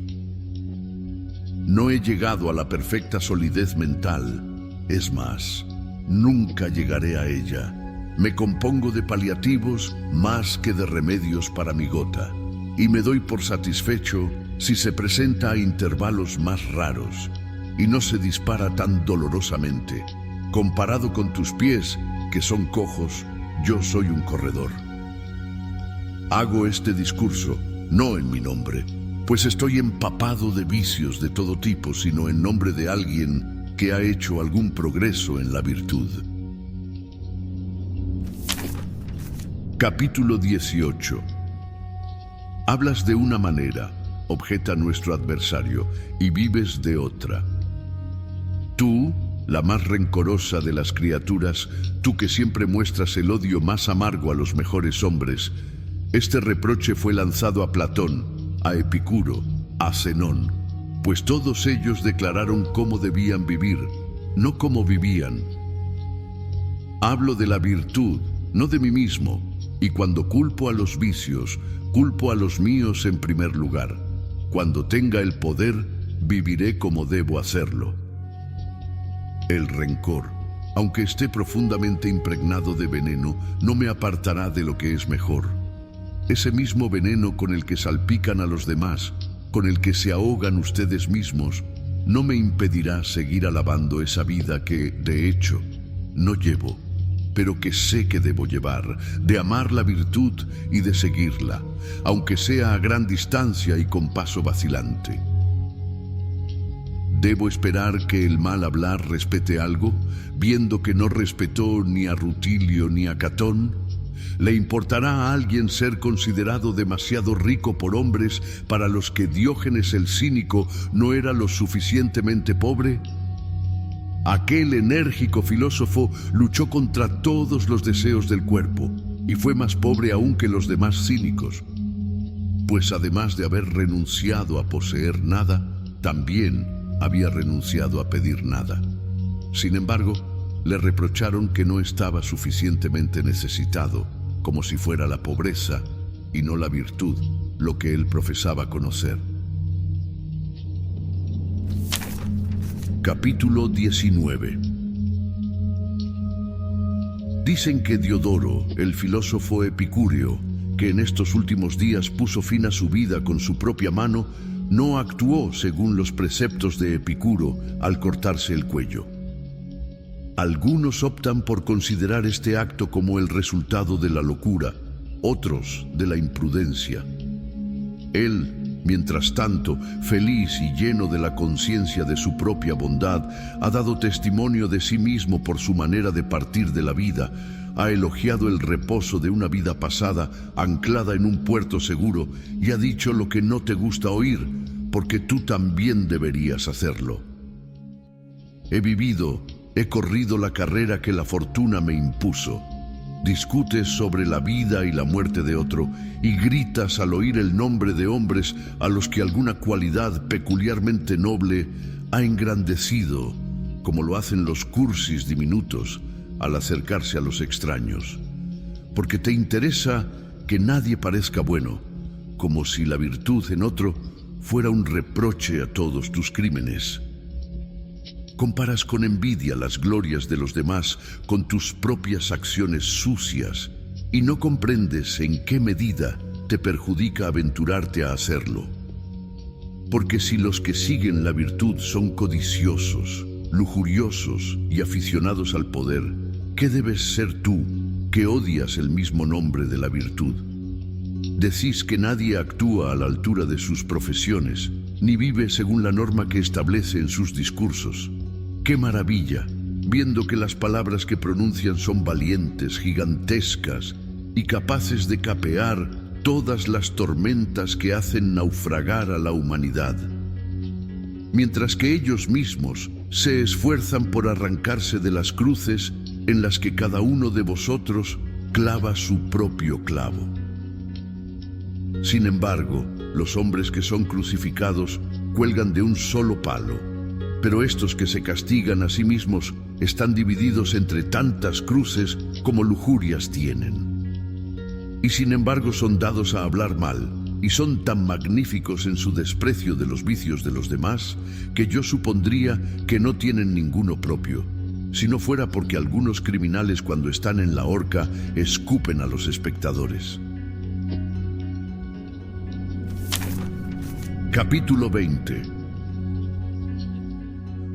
No he llegado a la perfecta solidez mental, es más, nunca llegaré a ella. Me compongo de paliativos más que de remedios para mi gota, y me doy por satisfecho si se presenta a intervalos más raros y no se dispara tan dolorosamente. Comparado con tus pies, que son cojos, yo soy un corredor. Hago este discurso, no en mi nombre, pues estoy empapado de vicios de todo tipo, sino en nombre de alguien que ha hecho algún progreso en la virtud. Capítulo 18. Hablas de una manera, objeta nuestro adversario, y vives de otra. Tú, la más rencorosa de las criaturas, tú que siempre muestras el odio más amargo a los mejores hombres, este reproche fue lanzado a Platón, a Epicuro, a Zenón, pues todos ellos declararon cómo debían vivir, no cómo vivían. Hablo de la virtud, no de mí mismo, y cuando culpo a los vicios, culpo a los míos en primer lugar. Cuando tenga el poder, viviré como debo hacerlo. El rencor, aunque esté profundamente impregnado de veneno, no me apartará de lo que es mejor. Ese mismo veneno con el que salpican a los demás, con el que se ahogan ustedes mismos, no me impedirá seguir alabando esa vida que, de hecho, no llevo, pero que sé que debo llevar, de amar la virtud y de seguirla, aunque sea a gran distancia y con paso vacilante. ¿Debo esperar que el mal hablar respete algo, viendo que no respetó ni a Rutilio ni a Catón? ¿Le importará a alguien ser considerado demasiado rico por hombres para los que Diógenes el cínico no era lo suficientemente pobre? Aquel enérgico filósofo luchó contra todos los deseos del cuerpo y fue más pobre aún que los demás cínicos, pues además de haber renunciado a poseer nada, también había renunciado a pedir nada. Sin embargo, le reprocharon que no estaba suficientemente necesitado, como si fuera la pobreza y no la virtud lo que él profesaba conocer. Capítulo 19. Dicen que Diodoro, el filósofo epicúreo, que en estos últimos días puso fin a su vida con su propia mano, no actuó según los preceptos de Epicuro al cortarse el cuello. Algunos optan por considerar este acto como el resultado de la locura, otros de la imprudencia. Él, mientras tanto, feliz y lleno de la conciencia de su propia bondad, ha dado testimonio de sí mismo por su manera de partir de la vida, ha elogiado el reposo de una vida pasada anclada en un puerto seguro y ha dicho lo que no te gusta oír, porque tú también deberías hacerlo. He vivido, he corrido la carrera que la fortuna me impuso. Discutes sobre la vida y la muerte de otro y gritas al oír el nombre de hombres a los que alguna cualidad peculiarmente noble ha engrandecido, como lo hacen los cursis diminutos al acercarse a los extraños, porque te interesa que nadie parezca bueno, como si la virtud en otro fuera un reproche a todos tus crímenes. Comparas con envidia las glorias de los demás con tus propias acciones sucias y no comprendes en qué medida te perjudica aventurarte a hacerlo. Porque si los que siguen la virtud son codiciosos, lujuriosos y aficionados al poder, ¿qué debes ser tú que odias el mismo nombre de la virtud? Decís que nadie actúa a la altura de sus profesiones, ni vive según la norma que establece en sus discursos. ¡Qué maravilla! Viendo que las palabras que pronuncian son valientes, gigantescas y capaces de capear todas las tormentas que hacen naufragar a la humanidad. Mientras que ellos mismos se esfuerzan por arrancarse de las cruces en las que cada uno de vosotros clava su propio clavo. Sin embargo, los hombres que son crucificados cuelgan de un solo palo, pero estos que se castigan a sí mismos están divididos entre tantas cruces como lujurias tienen. Y sin embargo son dados a hablar mal, y son tan magníficos en su desprecio de los vicios de los demás, que yo supondría que no tienen ninguno propio, si no fuera porque algunos criminales cuando están en la horca escupen a los espectadores. Capítulo 20.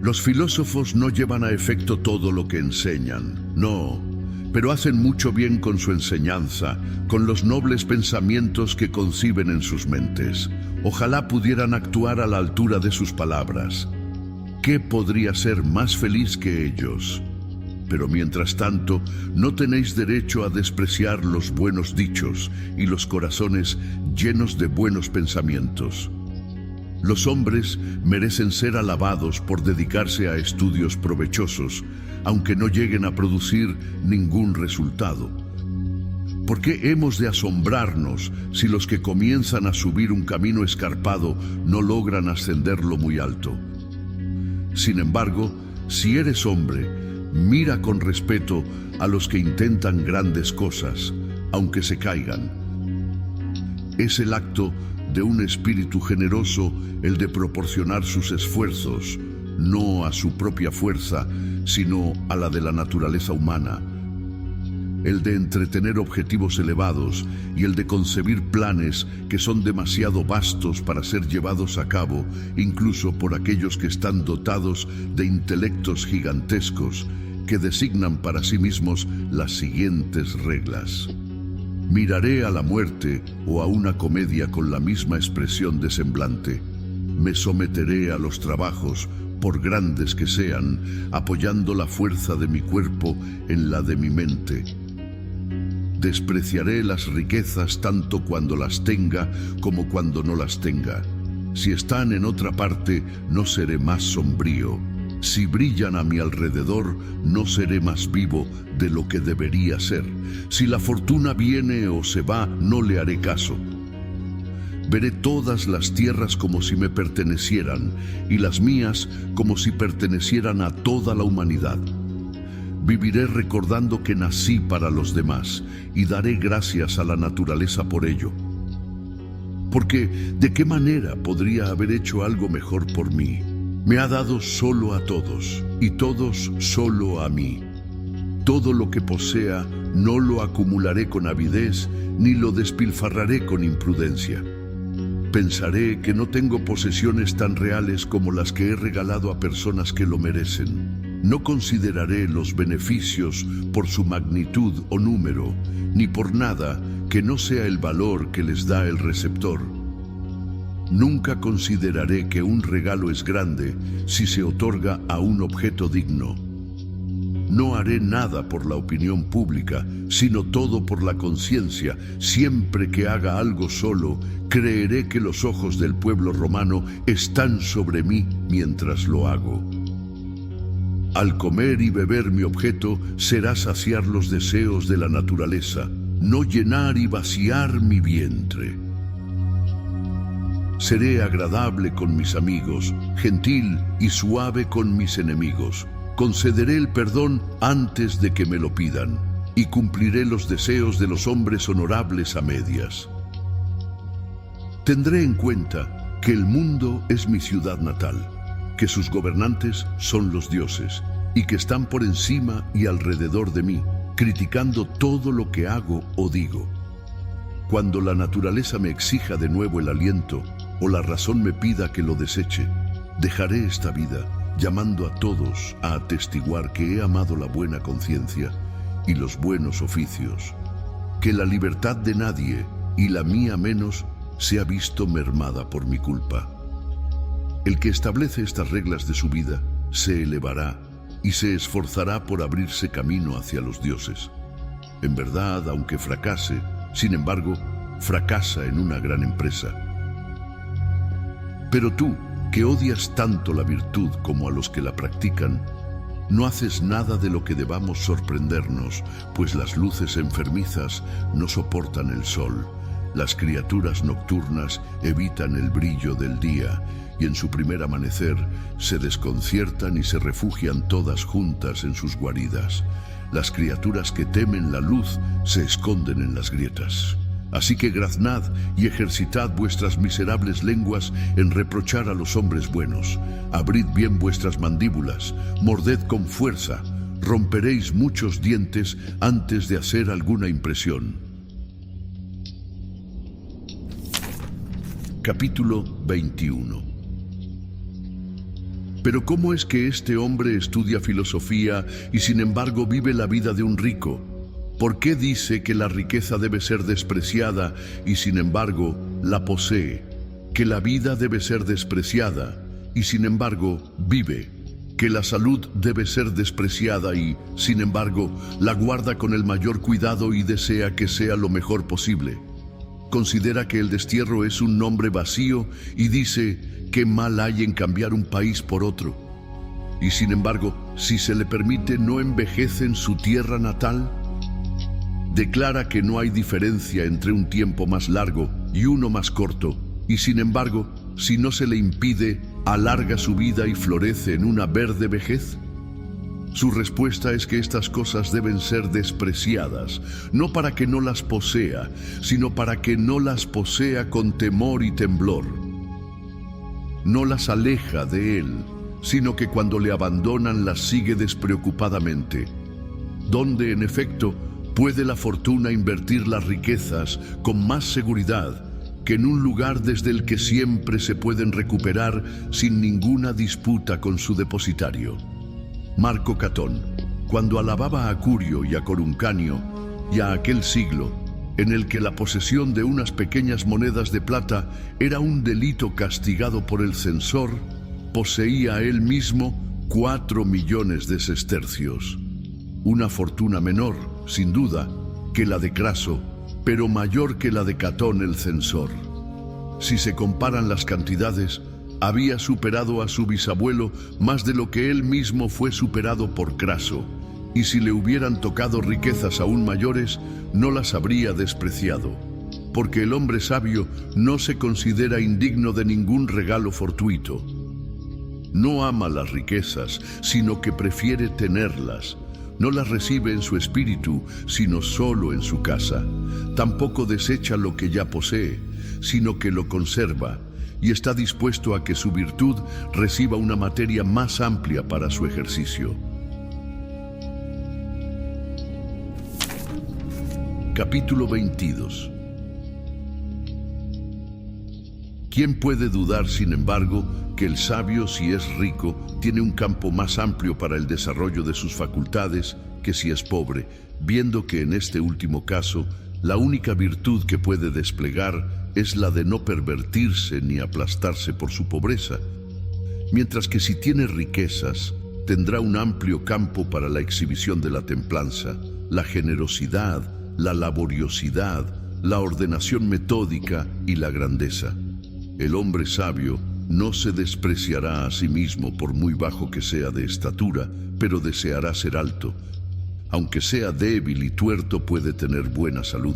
Los filósofos no llevan a efecto todo lo que enseñan, no, pero hacen mucho bien con su enseñanza, con los nobles pensamientos que conciben en sus mentes. Ojalá pudieran actuar a la altura de sus palabras. ¿Qué podría ser más feliz que ellos? Pero mientras tanto, no tenéis derecho a despreciar los buenos dichos y los corazones llenos de buenos pensamientos. Los hombres merecen ser alabados por dedicarse a estudios provechosos, aunque no lleguen a producir ningún resultado. ¿Por qué hemos de asombrarnos si los que comienzan a subir un camino escarpado no logran ascenderlo muy alto? Sin embargo, si eres hombre, mira con respeto a los que intentan grandes cosas, aunque se caigan. Es el acto de un espíritu generoso el de proporcionar sus esfuerzos, no a su propia fuerza, sino a la de la naturaleza humana. El de entretener objetivos elevados y el de concebir planes que son demasiado vastos para ser llevados a cabo, incluso por aquellos que están dotados de intelectos gigantescos, que designan para sí mismos las siguientes reglas. Miraré a la muerte o a una comedia con la misma expresión de semblante. Me someteré a los trabajos, por grandes que sean, apoyando la fuerza de mi cuerpo en la de mi mente. Despreciaré las riquezas tanto cuando las tenga como cuando no las tenga. Si están en otra parte, no seré más sombrío. Si brillan a mi alrededor, no seré más vivo de lo que debería ser. Si la fortuna viene o se va, no le haré caso. Veré todas las tierras como si me pertenecieran, y las mías como si pertenecieran a toda la humanidad. Viviré recordando que nací para los demás, y daré gracias a la naturaleza por ello. Porque, ¿de qué manera podría haber hecho algo mejor por mí? Me ha dado solo a todos, y todos solo a mí. Todo lo que posea no lo acumularé con avidez, ni lo despilfarraré con imprudencia. Pensaré que no tengo posesiones tan reales como las que he regalado a personas que lo merecen. No consideraré los beneficios por su magnitud o número, ni por nada que no sea el valor que les da el receptor. Nunca consideraré que un regalo es grande si se otorga a un objeto digno. No haré nada por la opinión pública, sino todo por la conciencia. Siempre que haga algo solo, creeré que los ojos del pueblo romano están sobre mí mientras lo hago. Al comer y beber mi objeto será saciar los deseos de la naturaleza, no llenar y vaciar mi vientre. Seré agradable con mis amigos, gentil y suave con mis enemigos. Concederé el perdón antes de que me lo pidan, y cumpliré los deseos de los hombres honorables a medias. Tendré en cuenta que el mundo es mi ciudad natal, que sus gobernantes son los dioses, y que están por encima y alrededor de mí, criticando todo lo que hago o digo. Cuando la naturaleza me exija de nuevo el aliento, o la razón me pida que lo deseche, dejaré esta vida, llamando a todos a atestiguar que he amado la buena conciencia y los buenos oficios, que la libertad de nadie, y la mía menos, se ha visto mermada por mi culpa. El que establece estas reglas de su vida se elevará y se esforzará por abrirse camino hacia los dioses. En verdad, aunque fracase, sin embargo, fracasa en una gran empresa. Pero tú, que odias tanto la virtud como a los que la practican, no haces nada de lo que debamos sorprendernos, pues las luces enfermizas no soportan el sol, las criaturas nocturnas evitan el brillo del día, y en su primer amanecer se desconciertan y se refugian todas juntas en sus guaridas. Las criaturas que temen la luz se esconden en las grietas. Así que graznad y ejercitad vuestras miserables lenguas en reprochar a los hombres buenos. Abrid bien vuestras mandíbulas, morded con fuerza, romperéis muchos dientes antes de hacer alguna impresión. Capítulo 21. Pero ¿cómo es que este hombre estudia filosofía y sin embargo vive la vida de un rico? ¿Por qué dice que la riqueza debe ser despreciada y sin embargo la posee? Que la vida debe ser despreciada y sin embargo vive. Que la salud debe ser despreciada y, sin embargo, la guarda con el mayor cuidado y desea que sea lo mejor posible. Considera que el destierro es un nombre vacío y dice: ¿qué mal hay en cambiar un país por otro? Y sin embargo, si se le permite, no envejece en su tierra natal. Declara que no hay diferencia entre un tiempo más largo y uno más corto, y sin embargo, si no se le impide, alarga su vida y florece en una verde vejez. Su respuesta es que estas cosas deben ser despreciadas, no para que no las posea, sino para que no las posea con temor y temblor. No las aleja de él, sino que cuando le abandonan las sigue despreocupadamente. Donde, en efecto, puede la fortuna invertir las riquezas con más seguridad que en un lugar desde el que siempre se pueden recuperar sin ninguna disputa con su depositario. Marco Catón, cuando alababa a Curio y a Coruncanio y a aquel siglo en el que la posesión de unas pequeñas monedas de plata era un delito castigado por el censor, poseía él mismo 4 millones de sestercios. Una fortuna menor, sin duda, que la de Craso, pero mayor que la de Catón el censor. Si se comparan las cantidades, había superado a su bisabuelo más de lo que él mismo fue superado por Craso, y si le hubieran tocado riquezas aún mayores, no las habría despreciado, porque el hombre sabio no se considera indigno de ningún regalo fortuito. No ama las riquezas, sino que prefiere tenerlas. No las recibe en su espíritu, sino solo en su casa. Tampoco desecha lo que ya posee, sino que lo conserva, y está dispuesto a que su virtud reciba una materia más amplia para su ejercicio. Capítulo 22. ¿Quién puede dudar, sin embargo, que el sabio, si es rico, tiene un campo más amplio para el desarrollo de sus facultades que si es pobre, viendo que en este último caso, la única virtud que puede desplegar es la de no pervertirse ni aplastarse por su pobreza, mientras que si tiene riquezas, tendrá un amplio campo para la exhibición de la templanza, la generosidad, la laboriosidad, la ordenación metódica y la grandeza. El hombre sabio no se despreciará a sí mismo por muy bajo que sea de estatura, pero deseará ser alto. Aunque sea débil y tuerto, puede tener buena salud,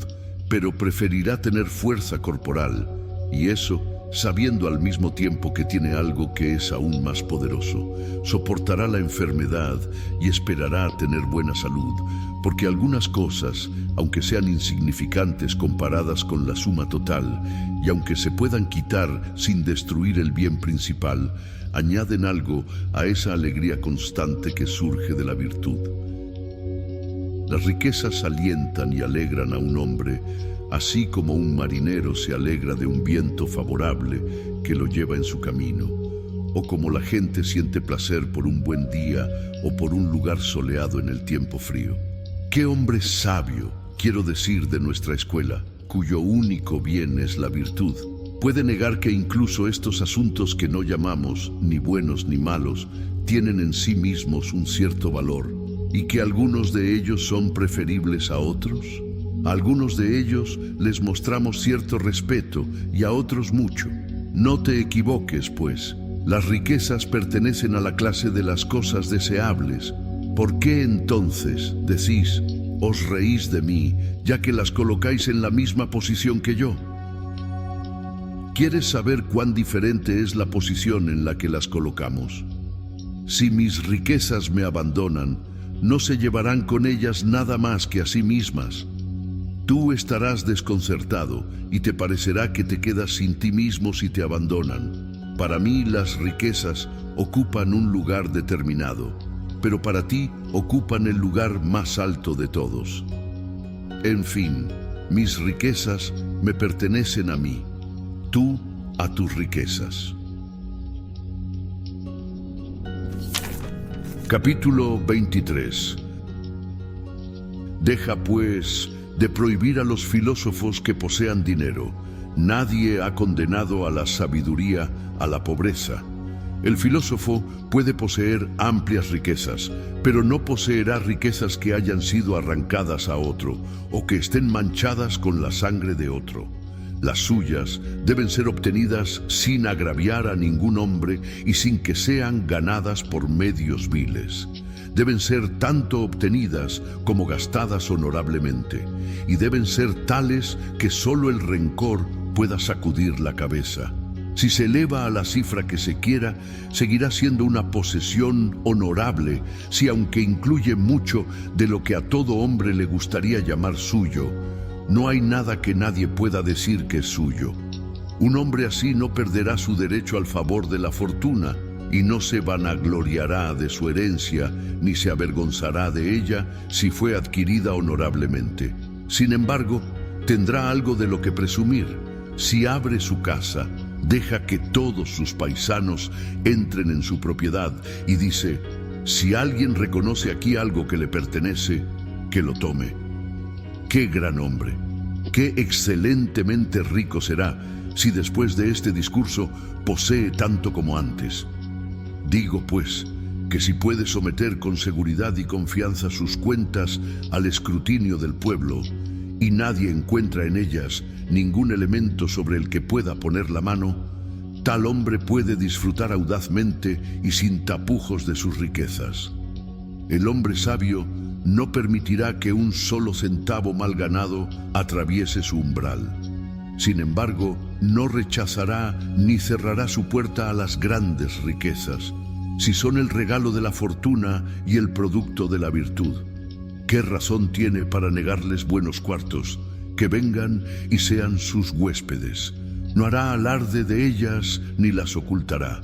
pero preferirá tener fuerza corporal, y eso sabiendo al mismo tiempo que tiene algo que es aún más poderoso. Soportará la enfermedad y esperará a tener buena salud, porque algunas cosas, aunque sean insignificantes comparadas con la suma total, y aunque se puedan quitar sin destruir el bien principal, añaden algo a esa alegría constante que surge de la virtud. Las riquezas alientan y alegran a un hombre, así como un marinero se alegra de un viento favorable que lo lleva en su camino, o como la gente siente placer por un buen día o por un lugar soleado en el tiempo frío. ¿Qué hombre sabio, quiero decir de nuestra escuela, cuyo único bien es la virtud, puede negar que incluso estos asuntos que no llamamos ni buenos ni malos tienen en sí mismos un cierto valor, y que algunos de ellos son preferibles a otros? A algunos de ellos les mostramos cierto respeto y a otros mucho. No te equivoques, pues. Las riquezas pertenecen a la clase de las cosas deseables. ¿Por qué entonces decís, os reís de mí, ya que las colocáis en la misma posición que yo? ¿Quieres saber cuán diferente es la posición en la que las colocamos? Si mis riquezas me abandonan, no se llevarán con ellas nada más que a sí mismas. Tú estarás desconcertado y te parecerá que te quedas sin ti mismo si te abandonan. Para mí las riquezas ocupan un lugar determinado, pero para ti ocupan el lugar más alto de todos. En fin, mis riquezas me pertenecen a mí, tú a tus riquezas. Capítulo 23. Deja, pues, de prohibir a los filósofos que posean dinero. Nadie ha condenado a la sabiduría a la pobreza. El filósofo puede poseer amplias riquezas, pero no poseerá riquezas que hayan sido arrancadas a otro o que estén manchadas con la sangre de otro. Las suyas deben ser obtenidas sin agraviar a ningún hombre y sin que sean ganadas por medios viles. Deben ser tanto obtenidas como gastadas honorablemente, y deben ser tales que solo el rencor pueda sacudir la cabeza. Si se eleva a la cifra que se quiera, seguirá siendo una posesión honorable, si aunque incluye mucho de lo que a todo hombre le gustaría llamar suyo, no hay nada que nadie pueda decir que es suyo. Un hombre así no perderá su derecho al favor de la fortuna, y no se vanagloriará de su herencia, ni se avergonzará de ella si fue adquirida honorablemente. Sin embargo, tendrá algo de lo que presumir. Si abre su casa, deja que todos sus paisanos entren en su propiedad y dice: si alguien reconoce aquí algo que le pertenece, que lo tome. ¡Qué gran hombre! ¡Qué excelentemente rico será si después de este discurso posee tanto como antes! Digo, pues, que si puede someter con seguridad y confianza sus cuentas al escrutinio del pueblo, y nadie encuentra en ellas ningún elemento sobre el que pueda poner la mano, tal hombre puede disfrutar audazmente y sin tapujos de sus riquezas. El hombre sabio no permitirá que un solo centavo mal ganado atraviese su umbral. Sin embargo, no rechazará ni cerrará su puerta a las grandes riquezas, si son el regalo de la fortuna y el producto de la virtud. ¿Qué razón tiene para negarles buenos cuartos? Que vengan y sean sus huéspedes. No hará alarde de ellas ni las ocultará.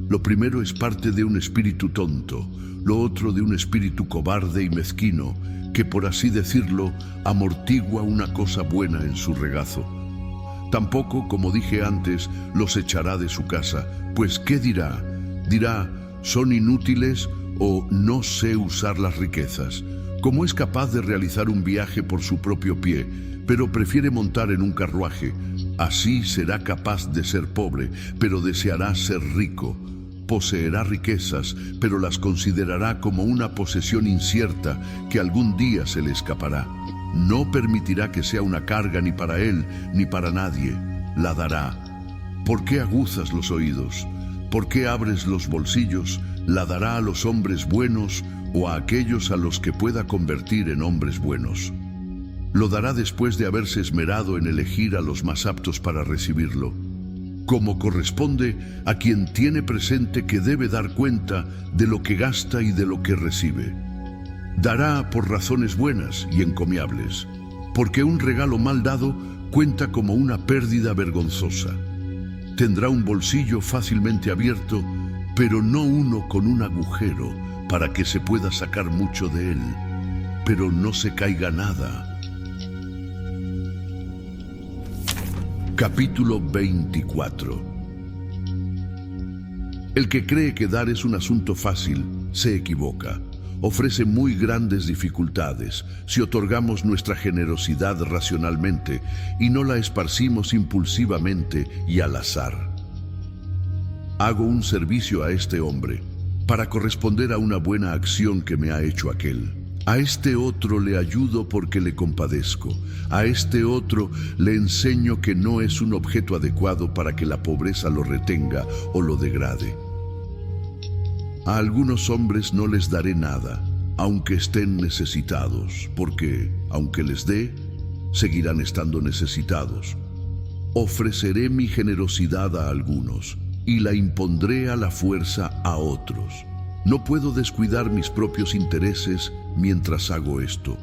Lo primero es parte de un espíritu tonto, lo otro de un espíritu cobarde y mezquino, que por así decirlo, amortigua una cosa buena en su regazo. Tampoco, como dije antes, los echará de su casa, pues ¿qué dirá? Dirá: son inútiles o no sé usar las riquezas. Como es capaz de realizar un viaje por su propio pie, pero prefiere montar en un carruaje, así será capaz de ser pobre, pero deseará ser rico. Poseerá riquezas, pero las considerará como una posesión incierta que algún día se le escapará. No permitirá que sea una carga ni para él ni para nadie. La dará. ¿Por qué aguzas los oídos? ¿Por qué abres los bolsillos? La dará a los hombres buenos o a aquellos a los que pueda convertir en hombres buenos. Lo dará después de haberse esmerado en elegir a los más aptos para recibirlo, como corresponde a quien tiene presente que debe dar cuenta de lo que gasta y de lo que recibe. Dará por razones buenas y encomiables, porque un regalo mal dado cuenta como una pérdida vergonzosa. Tendrá un bolsillo fácilmente abierto, pero no uno con un agujero para que se pueda sacar mucho de él, pero no se caiga nada. Capítulo 24. El que cree que dar es un asunto fácil, se equivoca. Ofrece muy grandes dificultades si otorgamos nuestra generosidad racionalmente y no la esparcimos impulsivamente y al azar. Hago un servicio a este hombre para corresponder a una buena acción que me ha hecho aquel. A este otro le ayudo porque le compadezco. A este otro le enseño que no es un objeto adecuado para que la pobreza lo retenga o lo degrade. A algunos hombres no les daré nada, aunque estén necesitados, porque, aunque les dé, seguirán estando necesitados. Ofreceré mi generosidad a algunos y la impondré a la fuerza a otros. No puedo descuidar mis propios intereses mientras hago esto.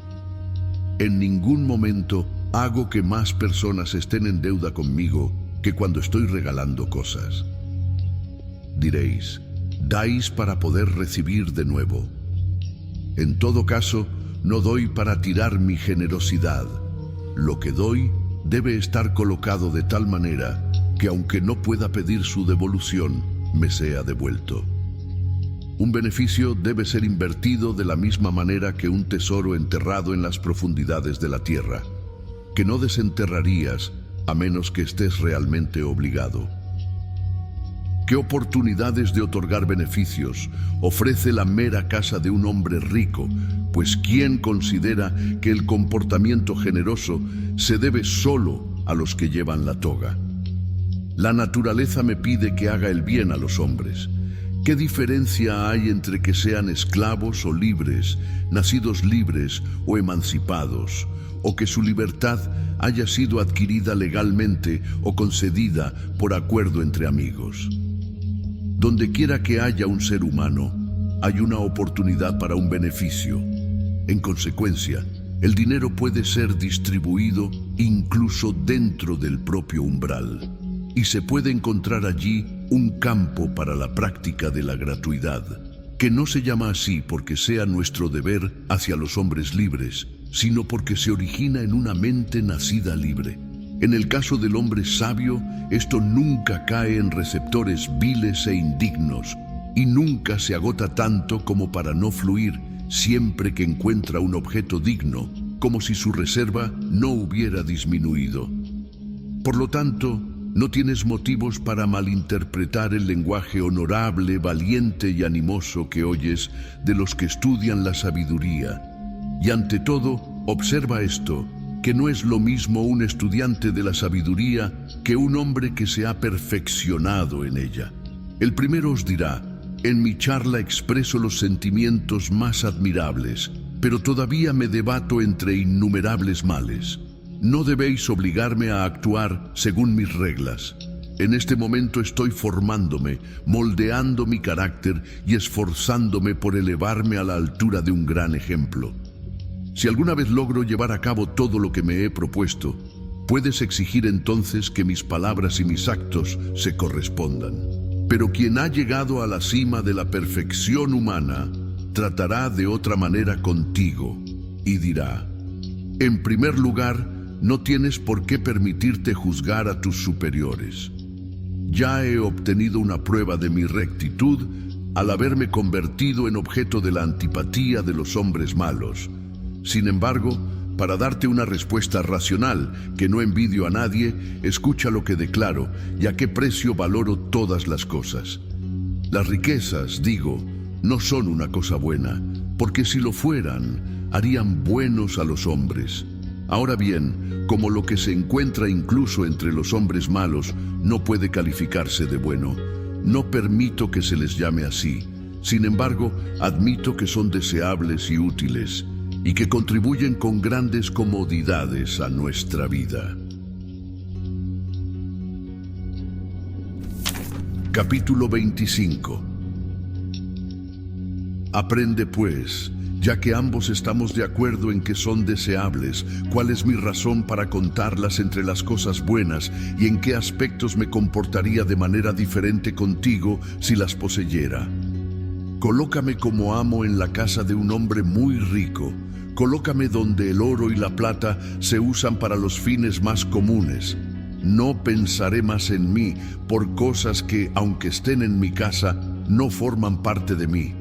En ningún momento hago que más personas estén en deuda conmigo que cuando estoy regalando cosas. Diréis: dais para poder recibir de nuevo. En todo caso, no doy para tirar mi generosidad. Lo que doy debe estar colocado de tal manera que aunque no pueda pedir su devolución, me sea devuelto. Un beneficio debe ser invertido de la misma manera que un tesoro enterrado en las profundidades de la tierra, que no desenterrarías a menos que estés realmente obligado. ¿Qué oportunidades de otorgar beneficios ofrece la mera casa de un hombre rico? Pues ¿quién considera que el comportamiento generoso se debe solo a los que llevan la toga? La naturaleza me pide que haga el bien a los hombres. ¿Qué diferencia hay entre que sean esclavos o libres, nacidos libres o emancipados, o que su libertad haya sido adquirida legalmente o concedida por acuerdo entre amigos? Donde quiera que haya un ser humano, hay una oportunidad para un beneficio. En consecuencia, el dinero puede ser distribuido incluso dentro del propio umbral, y se puede encontrar allí un campo para la práctica de la gratuidad, que no se llama así porque sea nuestro deber hacia los hombres libres, sino porque se origina en una mente nacida libre. En el caso del hombre sabio, esto nunca cae en receptores viles e indignos, y nunca se agota tanto como para no fluir siempre que encuentra un objeto digno, como si su reserva no hubiera disminuido. Por lo tanto, no tienes motivos para malinterpretar el lenguaje honorable, valiente y animoso que oyes de los que estudian la sabiduría. Y ante todo, observa esto, que no es lo mismo un estudiante de la sabiduría que un hombre que se ha perfeccionado en ella. El primero os dirá: en mi charla expreso los sentimientos más admirables, pero todavía me debato entre innumerables males. No debéis obligarme a actuar según mis reglas. En este momento estoy formándome, moldeando mi carácter y esforzándome por elevarme a la altura de un gran ejemplo. Si alguna vez logro llevar a cabo todo lo que me he propuesto, puedes exigir entonces que mis palabras y mis actos se correspondan. Pero quien ha llegado a la cima de la perfección humana, tratará de otra manera contigo y dirá: en primer lugar, no tienes por qué permitirte juzgar a tus superiores. Ya he obtenido una prueba de mi rectitud al haberme convertido en objeto de la antipatía de los hombres malos. Sin embargo, para darte una respuesta racional, que no envidio a nadie, escucha lo que declaro y a qué precio valoro todas las cosas. Las riquezas, digo, no son una cosa buena, porque si lo fueran, harían buenos a los hombres. Ahora bien, como lo que se encuentra incluso entre los hombres malos no puede calificarse de bueno, no permito que se les llame así. Sin embargo, admito que son deseables y útiles, y que contribuyen con grandes comodidades a nuestra vida. Capítulo 25. Aprende pues, ya que ambos estamos de acuerdo en que son deseables, cuál es mi razón para contarlas entre las cosas buenas y en qué aspectos me comportaría de manera diferente contigo si las poseyera. Colócame como amo en la casa de un hombre muy rico. Colócame donde el oro y la plata se usan para los fines más comunes. No pensaré más en mí por cosas que, aunque estén en mi casa, no forman parte de mí.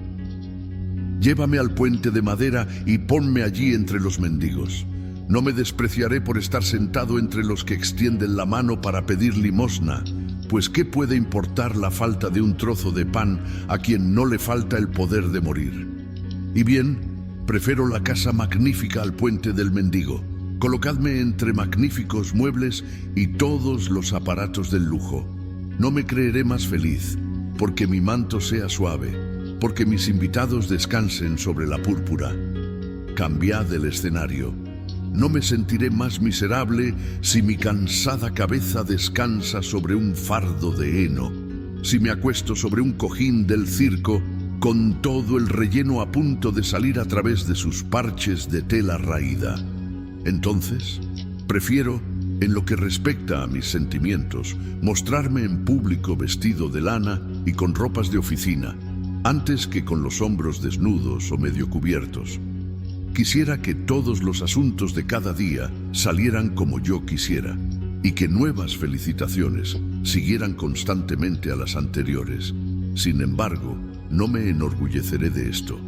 Llévame al puente de madera y ponme allí entre los mendigos. No me despreciaré por estar sentado entre los que extienden la mano para pedir limosna, pues ¿qué puede importar la falta de un trozo de pan a quien no le falta el poder de morir? Y bien, prefiero la casa magnífica al puente del mendigo. Colocadme entre magníficos muebles y todos los aparatos del lujo. No me creeré más feliz, porque mi manto sea suave, porque mis invitados descansen sobre la púrpura. Cambiad el escenario. No me sentiré más miserable si mi cansada cabeza descansa sobre un fardo de heno, si me acuesto sobre un cojín del circo, con todo el relleno a punto de salir a través de sus parches de tela raída. Entonces, prefiero, en lo que respecta a mis sentimientos, mostrarme en público vestido de lana y con ropas de oficina, antes que con los hombros desnudos o medio cubiertos. Quisiera que todos los asuntos de cada día salieran como yo quisiera, y que nuevas felicitaciones siguieran constantemente a las anteriores. Sin embargo, no me enorgulleceré de esto.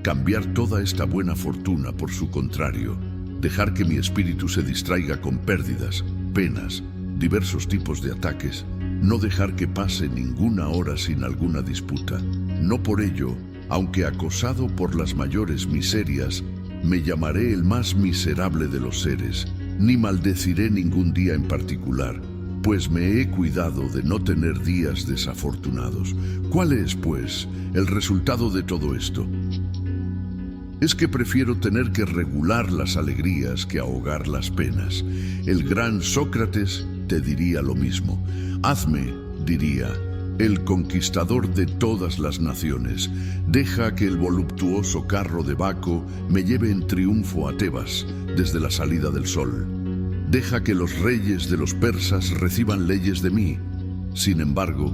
Cambiar toda esta buena fortuna por su contrario, dejar que mi espíritu se distraiga con pérdidas, penas, diversos tipos de ataques, no dejar que pase ninguna hora sin alguna disputa. No por ello, aunque acosado por las mayores miserias, me llamaré el más miserable de los seres, ni maldeciré ningún día en particular, pues me he cuidado de no tener días desafortunados. ¿Cuál es, pues, el resultado de todo esto? Es que prefiero tener que regular las alegrías que ahogar las penas. El gran Sócrates te diría lo mismo. Hazme, diría, el conquistador de todas las naciones. Deja que el voluptuoso carro de Baco me lleve en triunfo a Tebas desde la salida del sol. Deja que los reyes de los persas reciban leyes de mí. Sin embargo,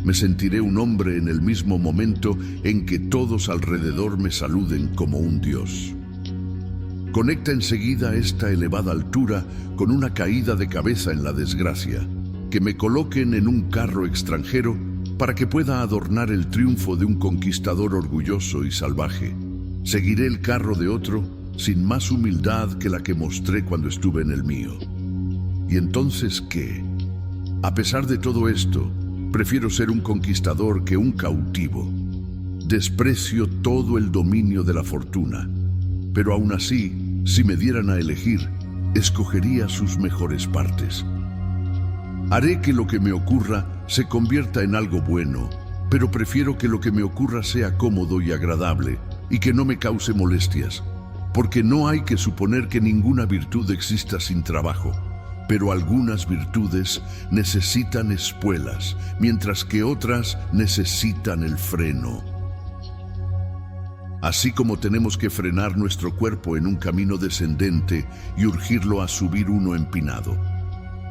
me sentiré un hombre en el mismo momento en que todos alrededor me saluden como un dios. Conecta enseguida esta elevada altura con una caída de cabeza en la desgracia, que me coloquen en un carro extranjero para que pueda adornar el triunfo de un conquistador orgulloso y salvaje. Seguiré el carro de otro sin más humildad que la que mostré cuando estuve en el mío. ¿Y entonces qué? A pesar de todo esto, prefiero ser un conquistador que un cautivo. Desprecio todo el dominio de la fortuna, pero aún así, si me dieran a elegir, escogería sus mejores partes. Haré que lo que me ocurra se convierta en algo bueno, pero prefiero que lo que me ocurra sea cómodo y agradable y que no me cause molestias, porque no hay que suponer que ninguna virtud exista sin trabajo. Pero algunas virtudes necesitan espuelas, mientras que otras necesitan el freno. Así como tenemos que frenar nuestro cuerpo en un camino descendente y urgirlo a subir uno empinado,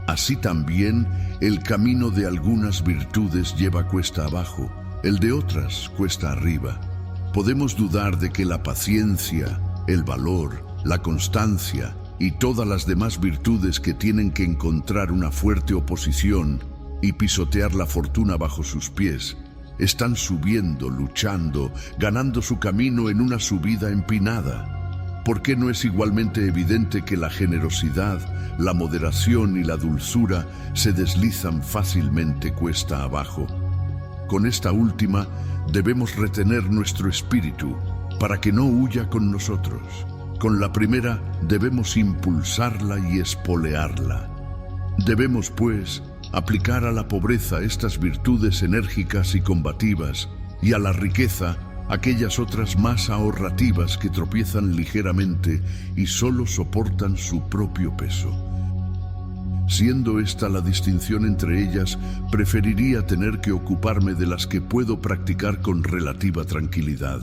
así también el camino de algunas virtudes lleva cuesta abajo, el de otras cuesta arriba. Podemos dudar de que la paciencia, el valor, la constancia y todas las demás virtudes que tienen que encontrar una fuerte oposición y pisotear la fortuna bajo sus pies, están subiendo, luchando, ganando su camino en una subida empinada. ¿Por qué no es igualmente evidente que la generosidad, la moderación y la dulzura se deslizan fácilmente cuesta abajo? Con esta última debemos retener nuestro espíritu para que no huya con nosotros. Con la primera debemos impulsarla y espolearla. Debemos, pues, aplicar a la pobreza estas virtudes enérgicas y combativas, y a la riqueza aquellas otras más ahorrativas que tropiezan ligeramente y solo soportan su propio peso. Siendo esta la distinción entre ellas, preferiría tener que ocuparme de las que puedo practicar con relativa tranquilidad,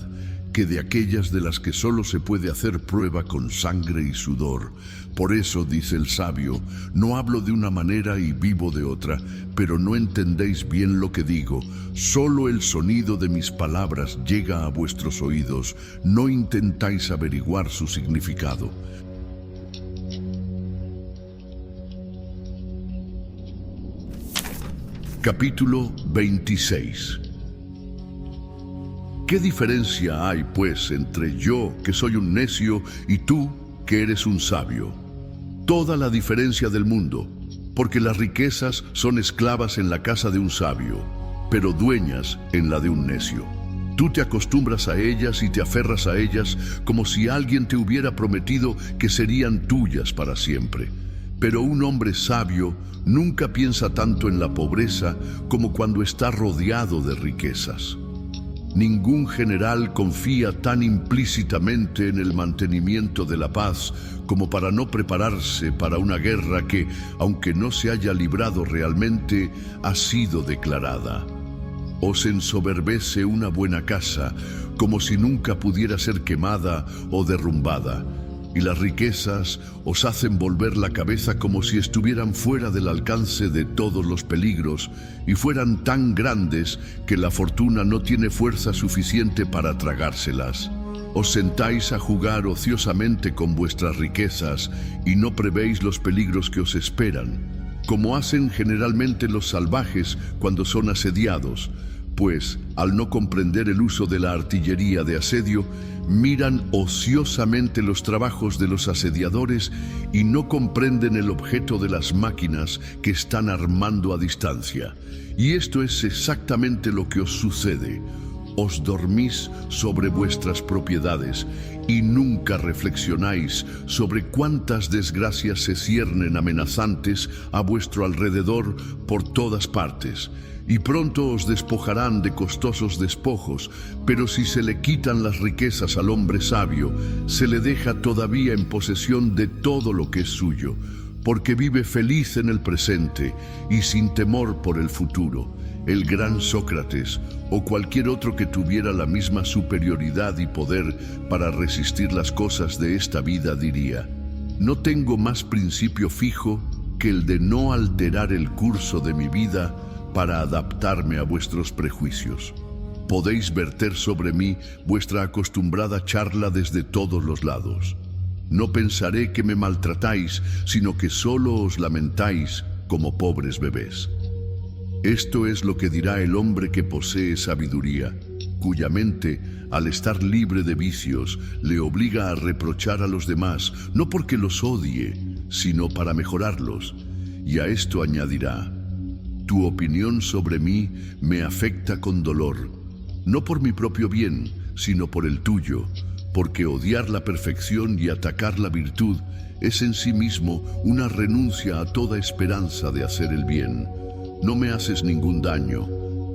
que de aquellas de las que solo se puede hacer prueba con sangre y sudor. Por eso, dice el sabio, no hablo de una manera y vivo de otra, pero no entendéis bien lo que digo. Solo el sonido de mis palabras llega a vuestros oídos, no intentáis averiguar su significado. Capítulo 26. ¿Qué diferencia hay, pues, entre yo, que soy un necio, y tú, que eres un sabio? Toda la diferencia del mundo, porque las riquezas son esclavas en la casa de un sabio, pero dueñas en la de un necio. Tú te acostumbras a ellas y te aferras a ellas como si alguien te hubiera prometido que serían tuyas para siempre. Pero un hombre sabio nunca piensa tanto en la pobreza como cuando está rodeado de riquezas. Ningún general confía tan implícitamente en el mantenimiento de la paz como para no prepararse para una guerra que, aunque no se haya librado realmente, ha sido declarada. Os ensoberbece una buena casa como si nunca pudiera ser quemada o derrumbada, y las riquezas os hacen volver la cabeza como si estuvieran fuera del alcance de todos los peligros y fueran tan grandes que la fortuna no tiene fuerza suficiente para tragárselas. Os sentáis a jugar ociosamente con vuestras riquezas y no prevéis los peligros que os esperan, como hacen generalmente los salvajes cuando son asediados, pues, al no comprender el uso de la artillería de asedio, miran ociosamente los trabajos de los asediadores y no comprenden el objeto de las máquinas que están armando a distancia. Y esto es exactamente lo que os sucede. Os dormís sobre vuestras propiedades y nunca reflexionáis sobre cuántas desgracias se ciernen amenazantes a vuestro alrededor por todas partes. Y pronto os despojarán de costosos despojos, pero si se le quitan las riquezas al hombre sabio, se le deja todavía en posesión de todo lo que es suyo, porque vive feliz en el presente y sin temor por el futuro. El gran Sócrates, o cualquier otro que tuviera la misma superioridad y poder para resistir las cosas de esta vida, diría: no tengo más principio fijo que el de no alterar el curso de mi vida para adaptarme a vuestros prejuicios. Podéis verter sobre mí vuestra acostumbrada charla desde todos los lados. No pensaré que me maltratáis, sino que solo os lamentáis como pobres bebés. Esto es lo que dirá el hombre que posee sabiduría, cuya mente, al estar libre de vicios, le obliga a reprochar a los demás, no porque los odie, sino para mejorarlos. Y a esto añadirá: tu opinión sobre mí me afecta con dolor, no por mi propio bien, sino por el tuyo, porque odiar la perfección y atacar la virtud es en sí mismo una renuncia a toda esperanza de hacer el bien. No me haces ningún daño.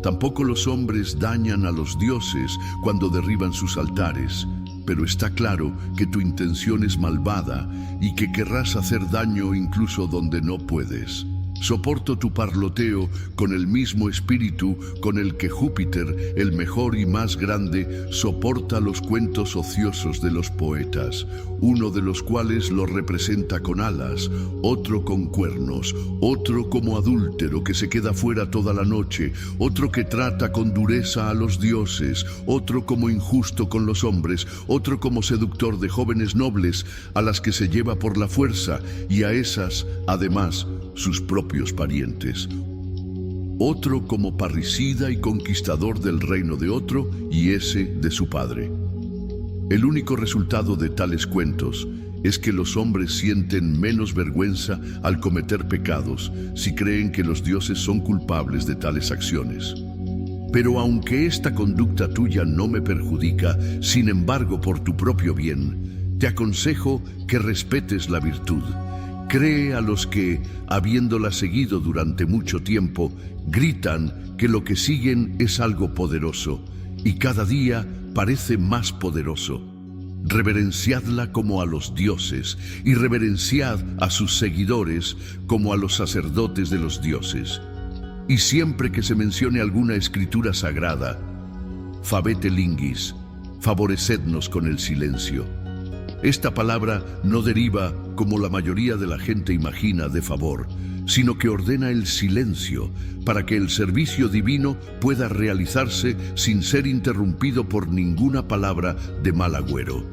Tampoco los hombres dañan a los dioses cuando derriban sus altares, pero está claro que tu intención es malvada y que querrás hacer daño incluso donde no puedes. Soporto tu parloteo con el mismo espíritu con el que Júpiter, el mejor y más grande, soporta los cuentos ociosos de los poetas, uno de los cuales lo representa con alas, otro con cuernos, otro como adúltero que se queda fuera toda la noche, otro que trata con dureza a los dioses, otro como injusto con los hombres, otro como seductor de jóvenes nobles a las que se lleva por la fuerza, y a esas, además, sus propios parientes. Otro como parricida y conquistador del reino de otro, y ese de su padre. El único resultado de tales cuentos es que los hombres sienten menos vergüenza al cometer pecados si creen que los dioses son culpables de tales acciones. Pero aunque esta conducta tuya no me perjudica, sin embargo, por tu propio bien, te aconsejo que respetes la virtud. Cree a los que, habiéndola seguido durante mucho tiempo, gritan que lo que siguen es algo poderoso, y cada día parece más poderoso. Reverenciadla como a los dioses, y reverenciad a sus seguidores como a los sacerdotes de los dioses. Y siempre que se mencione alguna escritura sagrada, favete linguis, favorecednos con el silencio. Esta palabra no deriva, como la mayoría de la gente imagina, de favor, sino que ordena el silencio para que el servicio divino pueda realizarse sin ser interrumpido por ninguna palabra de mal agüero.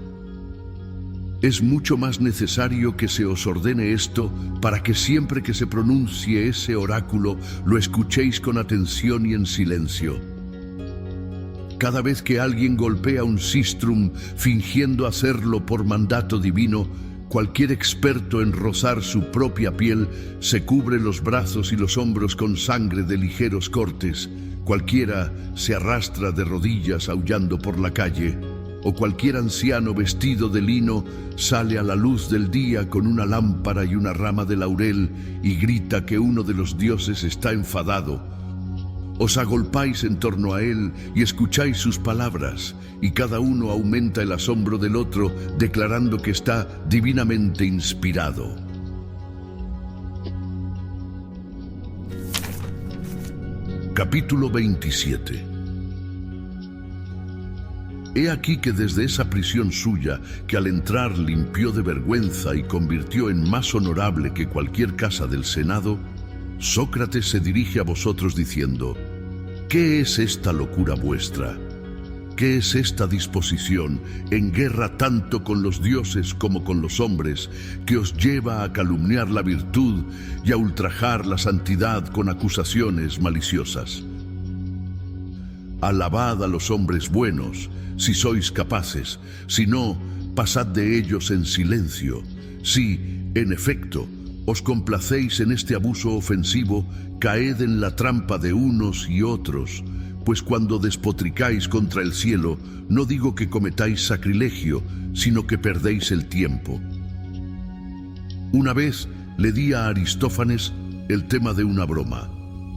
Es mucho más necesario que se os ordene esto para que siempre que se pronuncie ese oráculo lo escuchéis con atención y en silencio. Cada vez que alguien golpea un sistrum fingiendo hacerlo por mandato divino, cualquier experto en rozar su propia piel se cubre los brazos y los hombros con sangre de ligeros cortes, cualquiera se arrastra de rodillas aullando por la calle, o cualquier anciano vestido de lino sale a la luz del día con una lámpara y una rama de laurel y grita que uno de los dioses está enfadado. Os agolpáis en torno a él y escucháis sus palabras, y cada uno aumenta el asombro del otro, declarando que está divinamente inspirado. Capítulo 27. He aquí que desde esa prisión suya, que al entrar limpió de vergüenza y convirtió en más honorable que cualquier casa del Senado, Sócrates se dirige a vosotros diciendo: ¿qué es esta locura vuestra? ¿Qué es esta disposición, en guerra tanto con los dioses como con los hombres, que os lleva a calumniar la virtud y a ultrajar la santidad con acusaciones maliciosas? Alabad a los hombres buenos, si sois capaces, si no, pasad de ellos en silencio. Si, en efecto, os complacéis en este abuso ofensivo, caed en la trampa de unos y otros, pues cuando despotricáis contra el cielo, no digo que cometáis sacrilegio, sino que perdéis el tiempo. Una vez le di a Aristófanes el tema de una broma.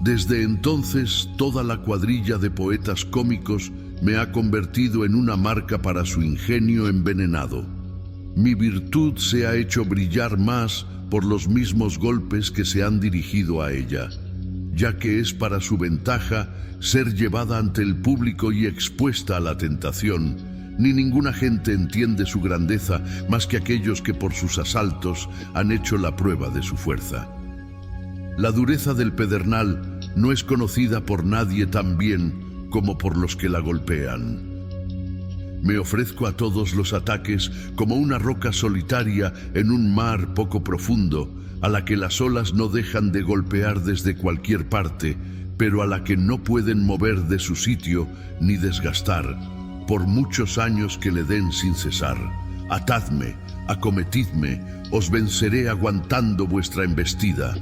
Desde entonces, toda la cuadrilla de poetas cómicos me ha convertido en una marca para su ingenio envenenado. Mi virtud se ha hecho brillar más por los mismos golpes que se han dirigido a ella, ya que es para su ventaja ser llevada ante el público y expuesta a la tentación. Ni ninguna gente entiende su grandeza más que aquellos que por sus asaltos han hecho la prueba de su fuerza. La dureza del pedernal no es conocida por nadie tan bien como por los que la golpean. Me ofrezco a todos los ataques como una roca solitaria en un mar poco profundo, a la que las olas no dejan de golpear desde cualquier parte, pero a la que no pueden mover de su sitio ni desgastar, por muchos años que le den sin cesar. Atadme, acometidme, os venceré aguantando vuestra embestida.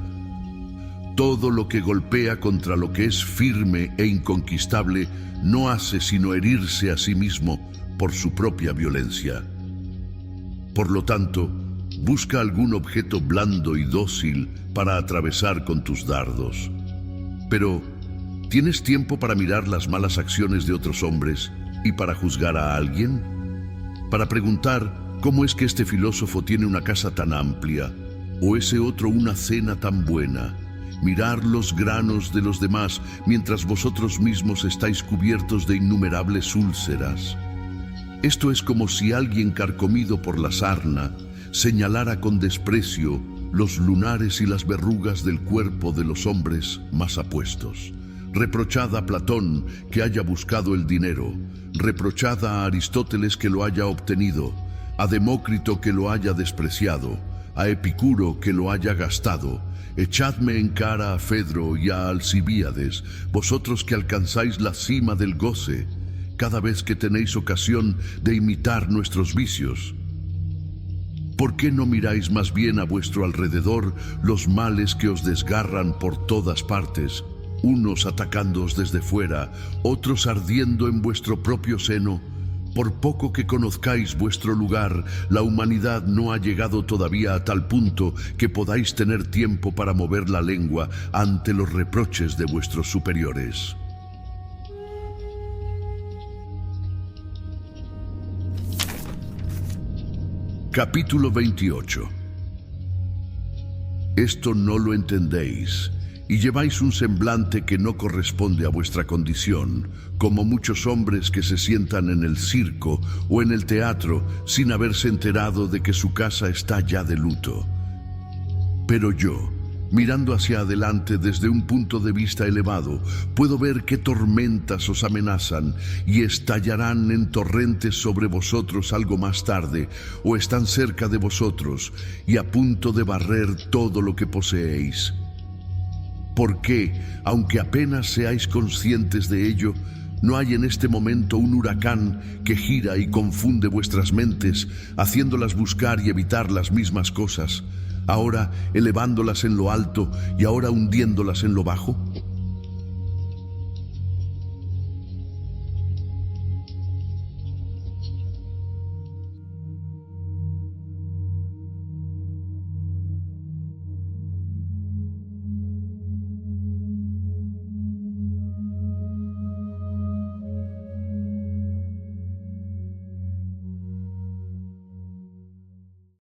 Todo lo que golpea contra lo que es firme e inconquistable no hace sino herirse a sí mismo por su propia violencia. Por lo tanto, busca algún objeto blando y dócil para atravesar con tus dardos. Pero, ¿tienes tiempo para mirar las malas acciones de otros hombres y para juzgar a alguien? Para preguntar cómo es que este filósofo tiene una casa tan amplia o ese otro una cena tan buena. Mirar los granos de los demás mientras vosotros mismos estáis cubiertos de innumerables úlceras. Esto es como si alguien carcomido por la sarna señalara con desprecio los lunares y las verrugas del cuerpo de los hombres más apuestos. Reprochad a Platón que haya buscado el dinero, reprochad a Aristóteles que lo haya obtenido, a Demócrito que lo haya despreciado, a Epicuro que lo haya gastado. Echadme en cara a Fedro y a Alcibíades, vosotros que alcanzáis la cima del goce, cada vez que tenéis ocasión de imitar nuestros vicios. ¿Por qué no miráis más bien a vuestro alrededor los males que os desgarran por todas partes, unos atacándoos desde fuera, otros ardiendo en vuestro propio seno? Por poco que conozcáis vuestro lugar, la humanidad no ha llegado todavía a tal punto que podáis tener tiempo para mover la lengua ante los reproches de vuestros superiores. Capítulo 28. Esto no lo entendéis, y lleváis un semblante que no corresponde a vuestra condición, como muchos hombres que se sientan en el circo o en el teatro sin haberse enterado de que su casa está ya de luto. Pero yo, mirando hacia adelante desde un punto de vista elevado, puedo ver qué tormentas os amenazan y estallarán en torrentes sobre vosotros algo más tarde, o están cerca de vosotros y a punto de barrer todo lo que poseéis. Porque, aunque apenas seáis conscientes de ello, no hay en este momento un huracán que gira y confunde vuestras mentes, haciéndolas buscar y evitar las mismas cosas, ahora elevándolas en lo alto y ahora hundiéndolas en lo bajo.